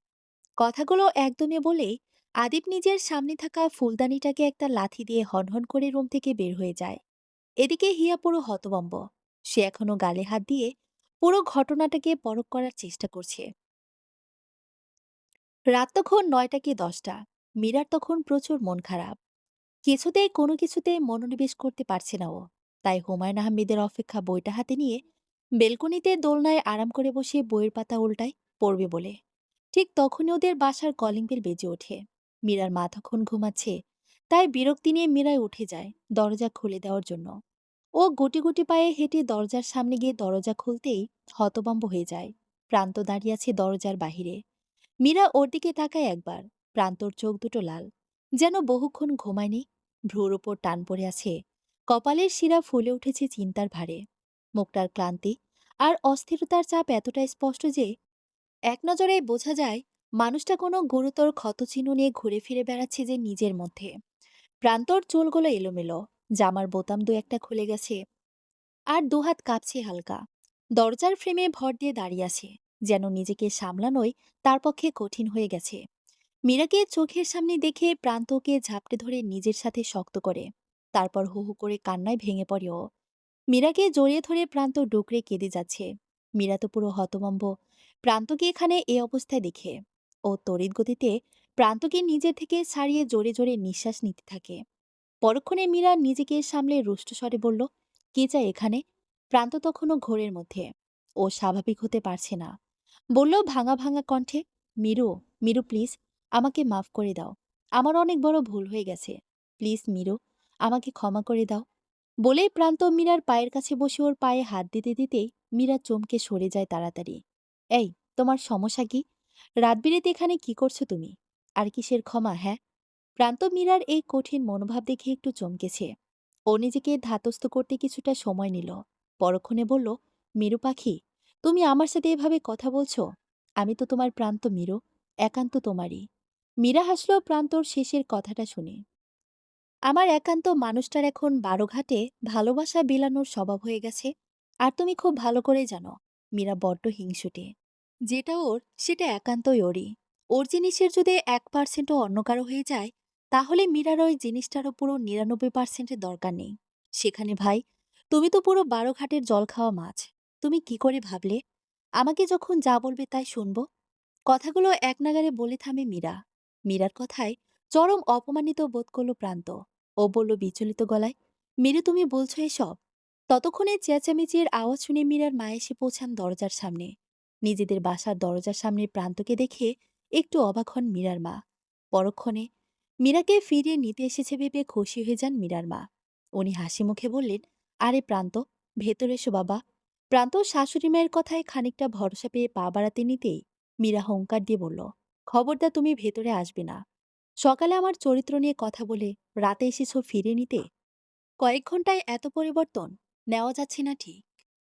কথাগুলো একদমে বলেই আদিব নিজের সামনে থাকা ফুলদানিটাকে একটা লাথি দিয়ে হনহন করে রুম থেকে বের হয়ে যায়। এদিকে হিয়া পুরো হতবম্ব। সে এখনো গালে হাত দিয়ে পুরো ঘটনাটাকে পরখ করার চেষ্টা করছে। রাত তখন ৯টা কি ১০টা। মীরার তখন প্রচুর মন খারাপ। কিছুতেই কোনো কিছুতে মনোনিবেশ করতে পারছে না ও। তাই হুমায়ুন আহমেদের অপেক্ষা বইটা হাতে নিয়ে বেলকনিতে দোলনায় আরাম করে বসে বইয়ের পাতা উল্টায়, পড়বে বলে। ঠিক তখনই ওদের বাসার কলিং বেল বেজে ওঠে। মীরার মা তখন ঘুমাচ্ছে, তাই বিরক্তি নিয়ে মীরায় উঠে যায় দরজা খুলে দেওয়ার জন্য। ও গুটি গুটি পায়ে হেঁটে দরজার সামনে গিয়ে দরজা খুলতেই হতভম্ব হয়ে যায়। প্রান্ত দাঁড়িয়ে আছে দরজার বাহিরে। মীরা ওর দিকে তাকায় একবার। প্রান্তর চোখ দুটো লাল, যেন বহুক্ষণ ঘুমায়নি। ভ্রুর ওপর টান পড়ে আছে। কপালের শিরা ফুলে উঠেছে চিন্তার ভারে। মুখটার ক্লান্তি আর অস্থিরতার চাপ এতটাই স্পষ্ট যে এক নজরে বোঝা যায় মানুষটা কোনো গুরুতর ক্ষতচিহ্ন নিয়ে ঘুরে ফিরে বেড়াচ্ছে যে নিজের মধ্যে। প্রান্তর চুলগুলো এলোমেলো, জামার বোতাম দু একটা খুলে গেছে, আর দুহাত কাঁপছে হালকা। দরজার ফ্রেমে ভর দিয়ে দাঁড়িয়ে আছে, যেন নিজেকে সামলানোই তার পক্ষে কঠিন হয়ে গেছে। মীরাকে চোখের সামনে দেখে প্রান্তকে ঝাপটে ধরে নিজের সাথে শক্ত করে। তারপর হু হু করে কান্নায় ভেঙে পড়ে ও। মীরাকে জড়িয়ে ধরে প্রান্ত ডুকরে কেঁদে যাচ্ছে। মীরা তো পুরো হতভম্ব প্রান্তকে এখানে এ অবস্থায় দেখে। ও তড়িৎ গতিতে প্রান্তকে নিজের থেকে ছাড়িয়ে জোরে জোরে নিঃশ্বাস নিতে থাকে। পরক্ষণে মীরা নিজেকে সামলে রুষ্টস্বরে বলল, কে চায় এখানে? প্রান্ত তখনও ঘোরের মধ্যে। ও স্বাভাবিক হতে পারছে না। বলল ভাঙা ভাঙা কণ্ঠে, মিরু, মিরু প্লিজ, আমাকে মাফ করে দাও। আমার অনেক বড় ভুল হয়ে গেছে। প্লিজ মিরু, আমাকে ক্ষমা করে দাও। বলেই প্রান্ত মীরার পায়ের কাছে বসে ওর পায়ে হাত দিতে দিতেই মীরা চমকে সরে যায় তাড়াতাড়ি। এই, তোমার সমস্যা কি? রাত বিরেতে এখানে কি করছো তুমি? আর কিসের ক্ষমা, হ্যাঁ? প্রান্ত মীরার এই কঠিন মনোভাব দেখে একটু চমকেছে। ও নিজেকে ধাতস্থ করতে কিছুটা সময় নিল। পরক্ষণে বলল, মিরু পাখি, তুমি আমার সাথে এভাবে কথা বলছো? আমি তো তোমার প্রান্ত মিরু, একান্ত তোমারই। মীরা হাসল প্রান্তর শেষের কথাটা শুনে। আমার একান্ত মানুষটার এখন বারোঘাটে ভালোবাসা বিলানোর স্বভাব হয়ে গেছে। আর তুমি খুব ভালো করেই জানো মীরা বড্ড হিংসুটে। যেটা ওর সেটা একান্তই ওরই। ওর জিনিসের যদি 1%ও অন্য কারো হয়ে যায়, তাহলে মীরার ওই জিনিসটারও পুরো 99%-এর দরকার নেই। সেখানে ভাই, তুমি তো পুরো 12 ঘাটের জল খাওয়া মাছ। তুমি কি করে ভাবলে আমাকে যখন যা বলবে তাই শুনবো? কথাগুলো এক নাগাড়ে বলে থামে মীরা। মীরার কথায় চরম অপমানিত বোধ করল প্রান্ত। ও বলল বিচলিত গলায়, মীরু তুমি বলছো এসব? ততক্ষণে চেঁচামেচির আওয়াজ শুনে মীরার মা এসে পৌঁছান দরজার সামনে। নিজেদের বাসার দরজার সামনে প্রান্তকে দেখে একটু অবাক হন মীরার মা। পরক্ষণে মীরাকে ফিরিয়ে নিতে এসেছে ভেবে খুশি হয়ে যান মীরার মা। উনি হাসি মুখে বললেন, আরে প্রান্ত, ভেতরে এসো বাবা। প্রান্ত শাশুড়ি মায়ের কথায় খানিকটা ভরসা পেয়ে পা বাড়াতে নিতেই মীরা হুঙ্কার দিয়ে বলল, খবরদার তুমি ভেতরে আসবে না। সকালে আমার চরিত্র নিয়ে কথা বলে রাতে এসেছো ফিরে নিতে। কয়েক ঘন্টায় এত পরিবর্তন নেওয়া যাচ্ছে না ঠিক।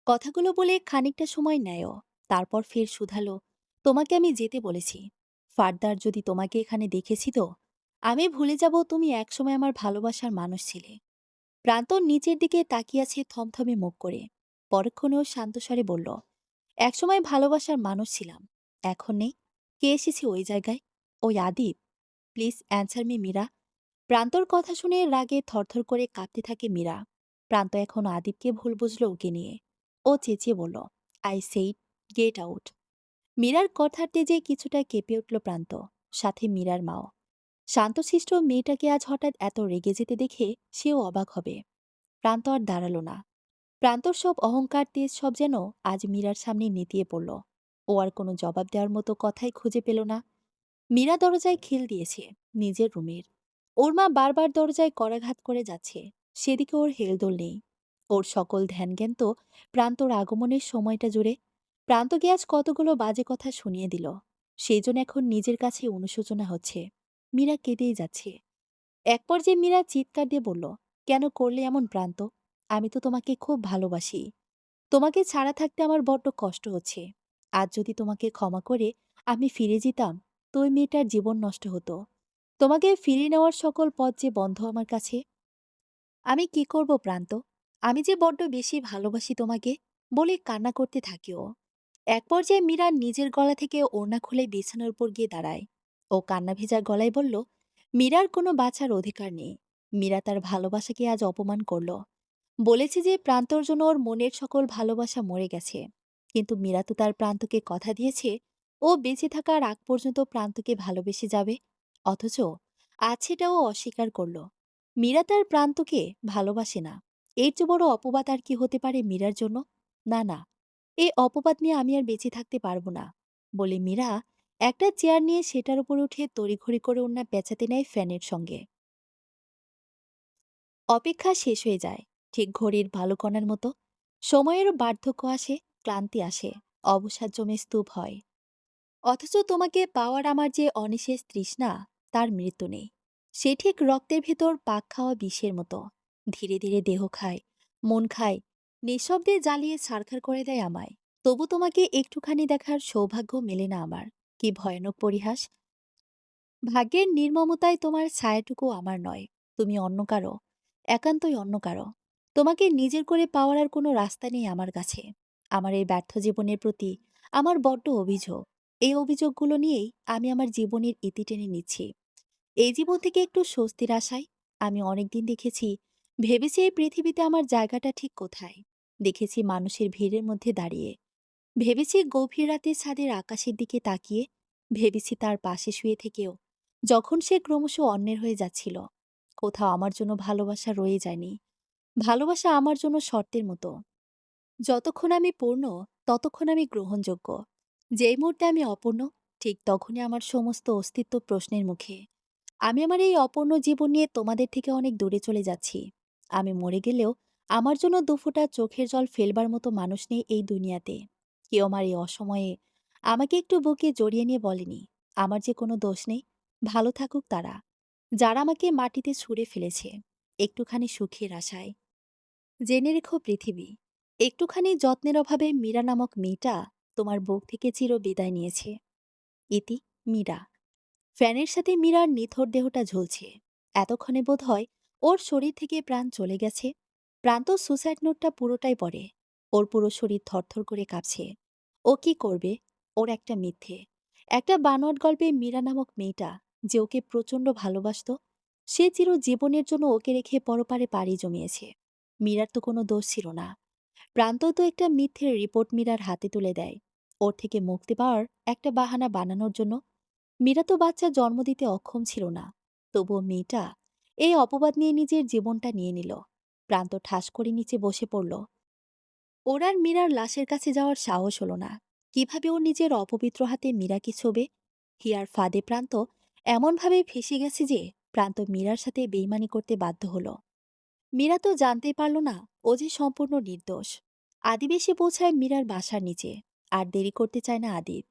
কথাগুলো বলে খানিকটা সময় নেয়ও। তারপর ফের শুধালো, তোমাকে আমি যেতে বলেছি। ফার্দার যদি তোমাকে এখানে দেখেছি তো আমি ভুলে যাব তুমি একসময় আমার ভালোবাসার মানুষ ছিলে। প্রান্তর নিচের দিকে তাকিয়ে আছে থমথমে মুখ করে। পরক্ষণেও শান্তস্বরে বলল, একসময় ভালোবাসার মানুষ ছিলাম, এখন নেই। কে এসেছে ওই জায়গায়? ওই Adib? Please answer me Meera. প্রান্তর কথা শুনে রাগে থরথর করে কাঁপতে থাকে মীরা। প্রান্ত এখন আদিবকে ভুল বুঝল ওকে নিয়ে। ও চেঁচিয়ে বলল, আই সেইড, গেট আউট। মীরার কথার তেজে কিছুটা কেঁপে উঠল প্রান্ত, সাথে মীরার মাও। শান্তশিষ্ট মেয়েটাকে আজ হঠাৎ এত রেগে যেতে দেখে সেও অবাক হবে। প্রান্ত আর দাঁড়ালো না। প্রান্তর সব অহংকার তেজ সব যেন আজ মীরার সামনে নেতিয়ে পড়ল। ও আর কোনো জবাব দেওয়ার মতো কথাই খুঁজে পেল না। মীরা দরজায় খিল দিয়েছে, নিজের রুমের। ওর মা বারবার দরজায় করাঘাত করে যাচ্ছে, সেদিকে ওর হেলদোল নেই। ওর সকল ধ্যানজ্ঞান তো প্রান্তর আগমনের সময়টা জুড়ে। প্রান্তকে আজ কতগুলো বাজে কথা শুনিয়ে দিল। সেই জন্য এখন নিজের কাছে অনুশোচনা হচ্ছে। মীরা কেঁদেই যাচ্ছে। এক পর্যায়ে মীরা চিৎকার দিয়ে বলল, কেন করলে এমন প্রান্ত? আমি তো তোমাকে খুব ভালোবাসি। তোমাকে ছাড়া থাকতে আমার বড্ড কষ্ট হচ্ছে। আজ যদি তোমাকে ক্ষমা করে আমি ফিরে যেতাম, তো ওই মেয়েটার জীবন নষ্ট হতো। তোমাকে ফিরিয়ে নেওয়ার সকল পথ যে বন্ধ আমার কাছে। আমি কি করব প্রান্ত? আমি যে বড্ড বেশি ভালোবাসি তোমাকে, বলে কান্না করতে থাকিও। এক পর্যায়ে মীরা নিজের গলা থেকে ওড়না খুলে বিছানার উপর গিয়ে দাঁড়ায়। ও কান্না ভেজা গলায় বলল, মীরার কোনো বাঁচার অধিকার নেই। মীরা তার ভালোবাসাকে আজ অপমান করল। বলেছে যে প্রান্তর জন্য ওর মনের সকল ভালোবাসা মরে গেছে। কিন্তু মীরা তো তার প্রান্তকে কথা দিয়েছে ও বেঁচে থাকার আগ পর্যন্ত প্রান্তকে ভালোবেসে যাবে। অথচ আজ সেটাও অস্বীকার করল। মীরা তার প্রান্তকে ভালোবাসে না। এর চেয়ে বড় অপবাদ আর কি হতে পারে মীরার জন্য? না না, এই অপবাদ নিয়ে আমি আর বেঁচে থাকতে পারবো না, বলে মীরা একটা চেয়ার নিয়ে সেটার উপর উঠে তড়িঘড়ি করে ওড়না পেঁচাতে নেয় ফ্যানের সঙ্গে। অপেক্ষা শেষ হয়ে যায়, ঠিক ঘড়ির ভালো কণার মতো। সময়েরও বার্ধক্য আসে, ক্লান্তি আসে, অবসাদ জমে স্তূপ হয়। অথচ তোমাকে পাওয়ার আমার যে অনিশেষ তৃষ্ণা, তার মৃত্যু নেই। সে ঠিক রক্তের ভেতর পাক খাওয়া বিষের মতো। ধীরে ধীরে দেহ খায়, মন খায়, নিঃশব্দে জ্বালিয়ে ছারখার করে দেয় আমায়। তবু তোমাকে একটুখানি দেখার সৌভাগ্য মেলে না আমার। কি ভয়ানক পরিহাস! ভাগ্যের নির্মমতায় তোমার ছায়াটুকু আমার নয়। তুমি অন্য কারো, একান্তই অন্য কারো। তোমাকে নিজের করে পাওয়ার আর কোনো রাস্তা নেই আমার কাছে। আমার এই ব্যর্থ জীবনের প্রতি আমার বড্ড অভিযোগ। এই অভিযোগগুলো নিয়েই আমি আমার জীবনের ইতি টেনে নিচ্ছি। এই জীবন থেকে একটু স্বস্তির আশায় আমি অনেকদিন দেখেছি, ভেবেছি এই পৃথিবীতে আমার জায়গাটা ঠিক কোথায়। দেখেছি মানুষের ভিড়ের মধ্যে দাঁড়িয়ে, ভেবেছি গভীর রাতে ছাদের আকাশের দিকে তাকিয়ে, ভেবেছি তার পাশে শুয়ে থেকেও যখন সে ক্রমশ অন্যের হয়ে যাচ্ছিল। কোথাও আমার জন্য ভালোবাসা রয়ে যায়নি। ভালোবাসা আমার জন্য শর্তের মতো। যতক্ষণ আমি পূর্ণ, ততক্ষণ আমি গ্রহণযোগ্য। যেই মুহূর্তে আমি অপূর্ণ, ঠিক তখনই আমার সমস্ত অস্তিত্ব প্রশ্নের মুখে। আমি আমার এই অপূর্ণ জীবন নিয়ে তোমাদের থেকে অনেক দূরে চলে যাচ্ছি। আমি মরে গেলেও আমার জন্য দুফোঁটা চোখের জল ফেলবার মতো মানুষ নেই এই দুনিয়াতে। কেউ আমার এই অসময়ে আমাকে একটু বুকে জড়িয়ে নিয়ে বলেনি আমার যে কোনো দোষ নেই, ভালো থাকুক তারা, যারা আমাকে মাটিতে ছুঁড়ে ফেলেছে একটুখানি সুখের আশায়। জেনে রেখো পৃথিবী, একটুখানি যত্নের অভাবে মীরা নামক মেয়েটা তোমার বুক থেকে চির বিদায় নিয়েছে। ইতি, মীরা। ফ্যানের সাথে মীরার নিথর দেহটা ঝুলছে। এতক্ষণে বোধ হয় ওর শরীর থেকে প্রাণ চলে গেছে। প্রান্ত সুসাইড নোটটা পুরোটাই পড়ে। ওর পুরো শরীর থরথর করে কাঁপছে। ও কি করবে? ওর একটা মিথ্যে, একটা বানোয়াট গল্পে মীরা নামক মেয়েটা, যে ওকে প্রচণ্ড ভালোবাসতো, সে চিরজীবনের জন্য ওকে রেখে পরপারে পাড়ি জমিয়েছে। মীরার তো কোনো দোষ ছিল না। প্রান্ত তো একটা মিথ্যের রিপোর্ট মীরার হাতে তুলে দেয়, ওর থেকে মুক্তি পাওয়ার একটা বাহানা বানানোর জন্য। মীরা তো বাচ্চা জন্ম দিতে অক্ষম ছিল না। তবুও মেয়েটা এই অপবাদ নিয়ে নিজের জীবনটা নিয়ে নিল। প্রান্ত ঠাস করে নিচে বসে পড়ল। ওর আর মীরার লাশের কাছে যাওয়ার সাহস হলো না। কিভাবে ও নিজের অপবিত্র হাতে মীরাকে ছোবে? হিয়ার ফাঁদে প্রান্ত এমনভাবে ফেসে গেছে যে প্রান্ত মীরার সাথে বেইমানি করতে বাধ্য হলো। মীরা তো জানতেই পারল না ও যে সম্পূর্ণ নির্দোষ। আদিব এসে পৌঁছায় মীরার বাসার নিচে। আর দেরি করতে চায় না আদিব।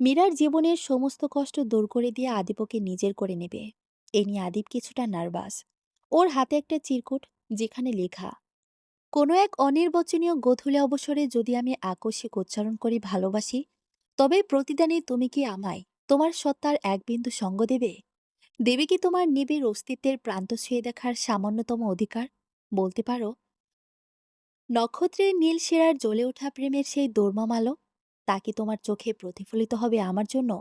মীরার জীবনের সমস্ত কষ্ট দূর করে দিয়ে আদিব ওকে নিজের করে নেবে। এ নিয়ে আদিব কিছুটা নার্ভাস। ওর হাতে একটা চিরকুট, যেখানে লেখা, কোনো এক অনির্বচনীয় গোধূলি অবসরে যদি আমি আকস্মিক উচ্চারণ করি ভালোবাসি, তবে প্রতিদানে তুমি কি আমায় তোমার সত্তার এক বিন্দু সঙ্গ দেবে? দেবে কি তোমার নিবিড় অস্তিত্বের প্রান্ত ছুঁয়ে দেখার সামান্যতম অধিকার? বলতে পারো, নক্ষত্রের নীল শিরার জ্বলে ওঠা প্রেমের সেই দোর্মম আলো, তা কি তোমার চোখে প্রতিফলিত হবে আমার জন্য?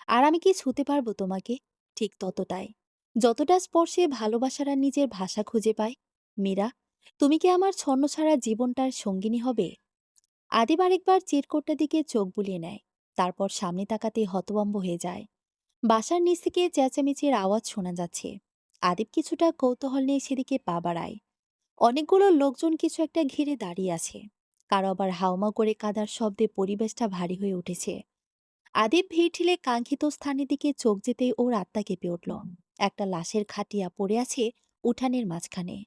আর আমি কি ছুঁতে পারবো তোমাকে? ঠিক ততটাই, যতটা স্পর্শে ভালোবাসার আর নিজের ভাষা খুঁজে পায়। মীরা, তুমি কি আমার ছন্নছাড়া জীবনটার সঙ্গিনী হবে? আদিব আরেকবার চিরকুটটার দিকে চোখ বুলিয়ে নেয়। তারপর সামনে তাকাতে হতভম্ব হয়ে যায়। বাসার নিচ থেকে চেঁচামেচির আওয়াজ শোনা যাচ্ছে। আদিব কিছুটা কৌতূহল নিয়ে সেদিকে পা বাড়ায়। অনেকগুলো লোকজন কিছু একটা ঘিরে দাঁড়িয়ে আছে। কারো আবার হাউমাউ করে কাদার শব্দে পরিবেশটা ভারী হয়ে উঠেছে। আদিব ভিড় ঠেলে কাঙ্ক্ষিত স্থানের দিকে চোখ যেতেই ওর আত্মা কেঁপে উঠল। একটা লাশের খাটিয়া পড়ে আছে উঠানের মাঝখানে।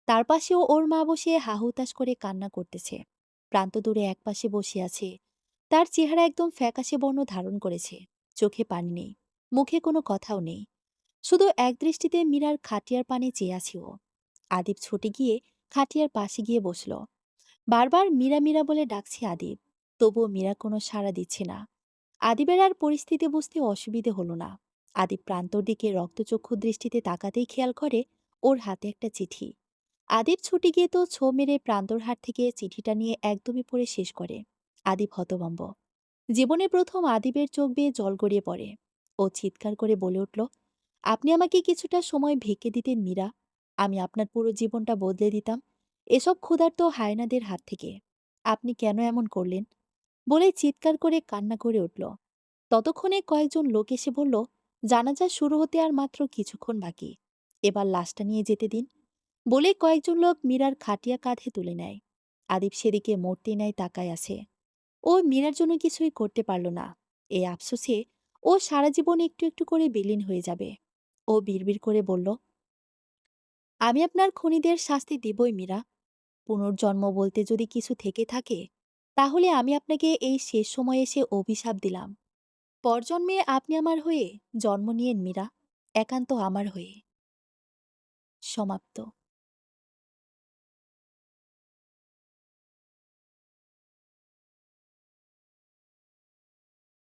তার পাশেও ওর মা বসে হাহুতাশ করে কান্না করতেছে। প্রান্ত দূরে একপাশে বসে আছে। তার চেহারা একদম ফ্যাকাশে বর্ণ ধারণ করেছে। চোখে পানি নেই, মুখে কোনো কথাও নেই। শুধু একদৃষ্টিতে মীরার খাটিয়ার পানে চেয়ে আছে ও। আদিব ছুটে গিয়ে খাটিয়ার পাশে গিয়ে বসল। বারবার মীরা মীরা বলে ডাকছে আদিব। তবুও মীরা কোনো সাড়া দিচ্ছে না। আদিবের আর পরিস্থিতি বুঝতে অসুবিধে হলো না। আদিব প্রান্তর দিকে রক্তচক্ষু দৃষ্টিতে তাকাতেই খেয়াল করে ওর হাতে একটা চিঠি। আদিব ছুটে গিয়ে তো ছো মেরে প্রান্তর হাত থেকে চিঠিটা নিয়ে একদমই পড়ে শেষ করে। আদিব হতভম্ব। জীবনে প্রথম আদিবের চোখ বেয়ে জল গড়িয়ে পড়ে। ও চিৎকার করে বলে উঠল, আপনি আমাকে কিছুটা সময় ভিক্ষে দিতেন মীরা, আমি আপনার পুরো জীবনটা বদলে দিতাম এসব ক্ষুধার্ত হায়নাদের হাত থেকে। আপনি কেন এমন করলেন? বলে চিৎকার করে কান্না করে উঠল। ততক্ষণে কয়েকজন লোক এসে বলল, জানাজা শুরু হতে আর মাত্র কিছুক্ষণ বাকি, এবার লাশটা নিয়ে যেতে দিন। বলে কয়েকজন লোক মীরার খাটিয়া কাঁধে তুলে নেয়। আদিব সেদিকে মূর্তি ন্যায় তাকায় আছে। ও মীরার জন্য কিছুই করতে পারল না। এই আফসোসে ও সারা জীবন একটু একটু করে বিলীন হয়ে যাবে। ও বিড়বিড় করে বলল, আমি আপনার খুনিদের শাস্তি দিবই মীরা। পুনর্জন্ম বলতে যদি কিছু থেকে থাকে, তাহলে আমি আপনাকে এই শেষ সময়ে এসে অভিশাপ দিলাম। পরজন্মে আপনি আমার হয়ে জন্ম নিয়েন মীরা, একান্ত আমার হয়ে। সমাপ্ত।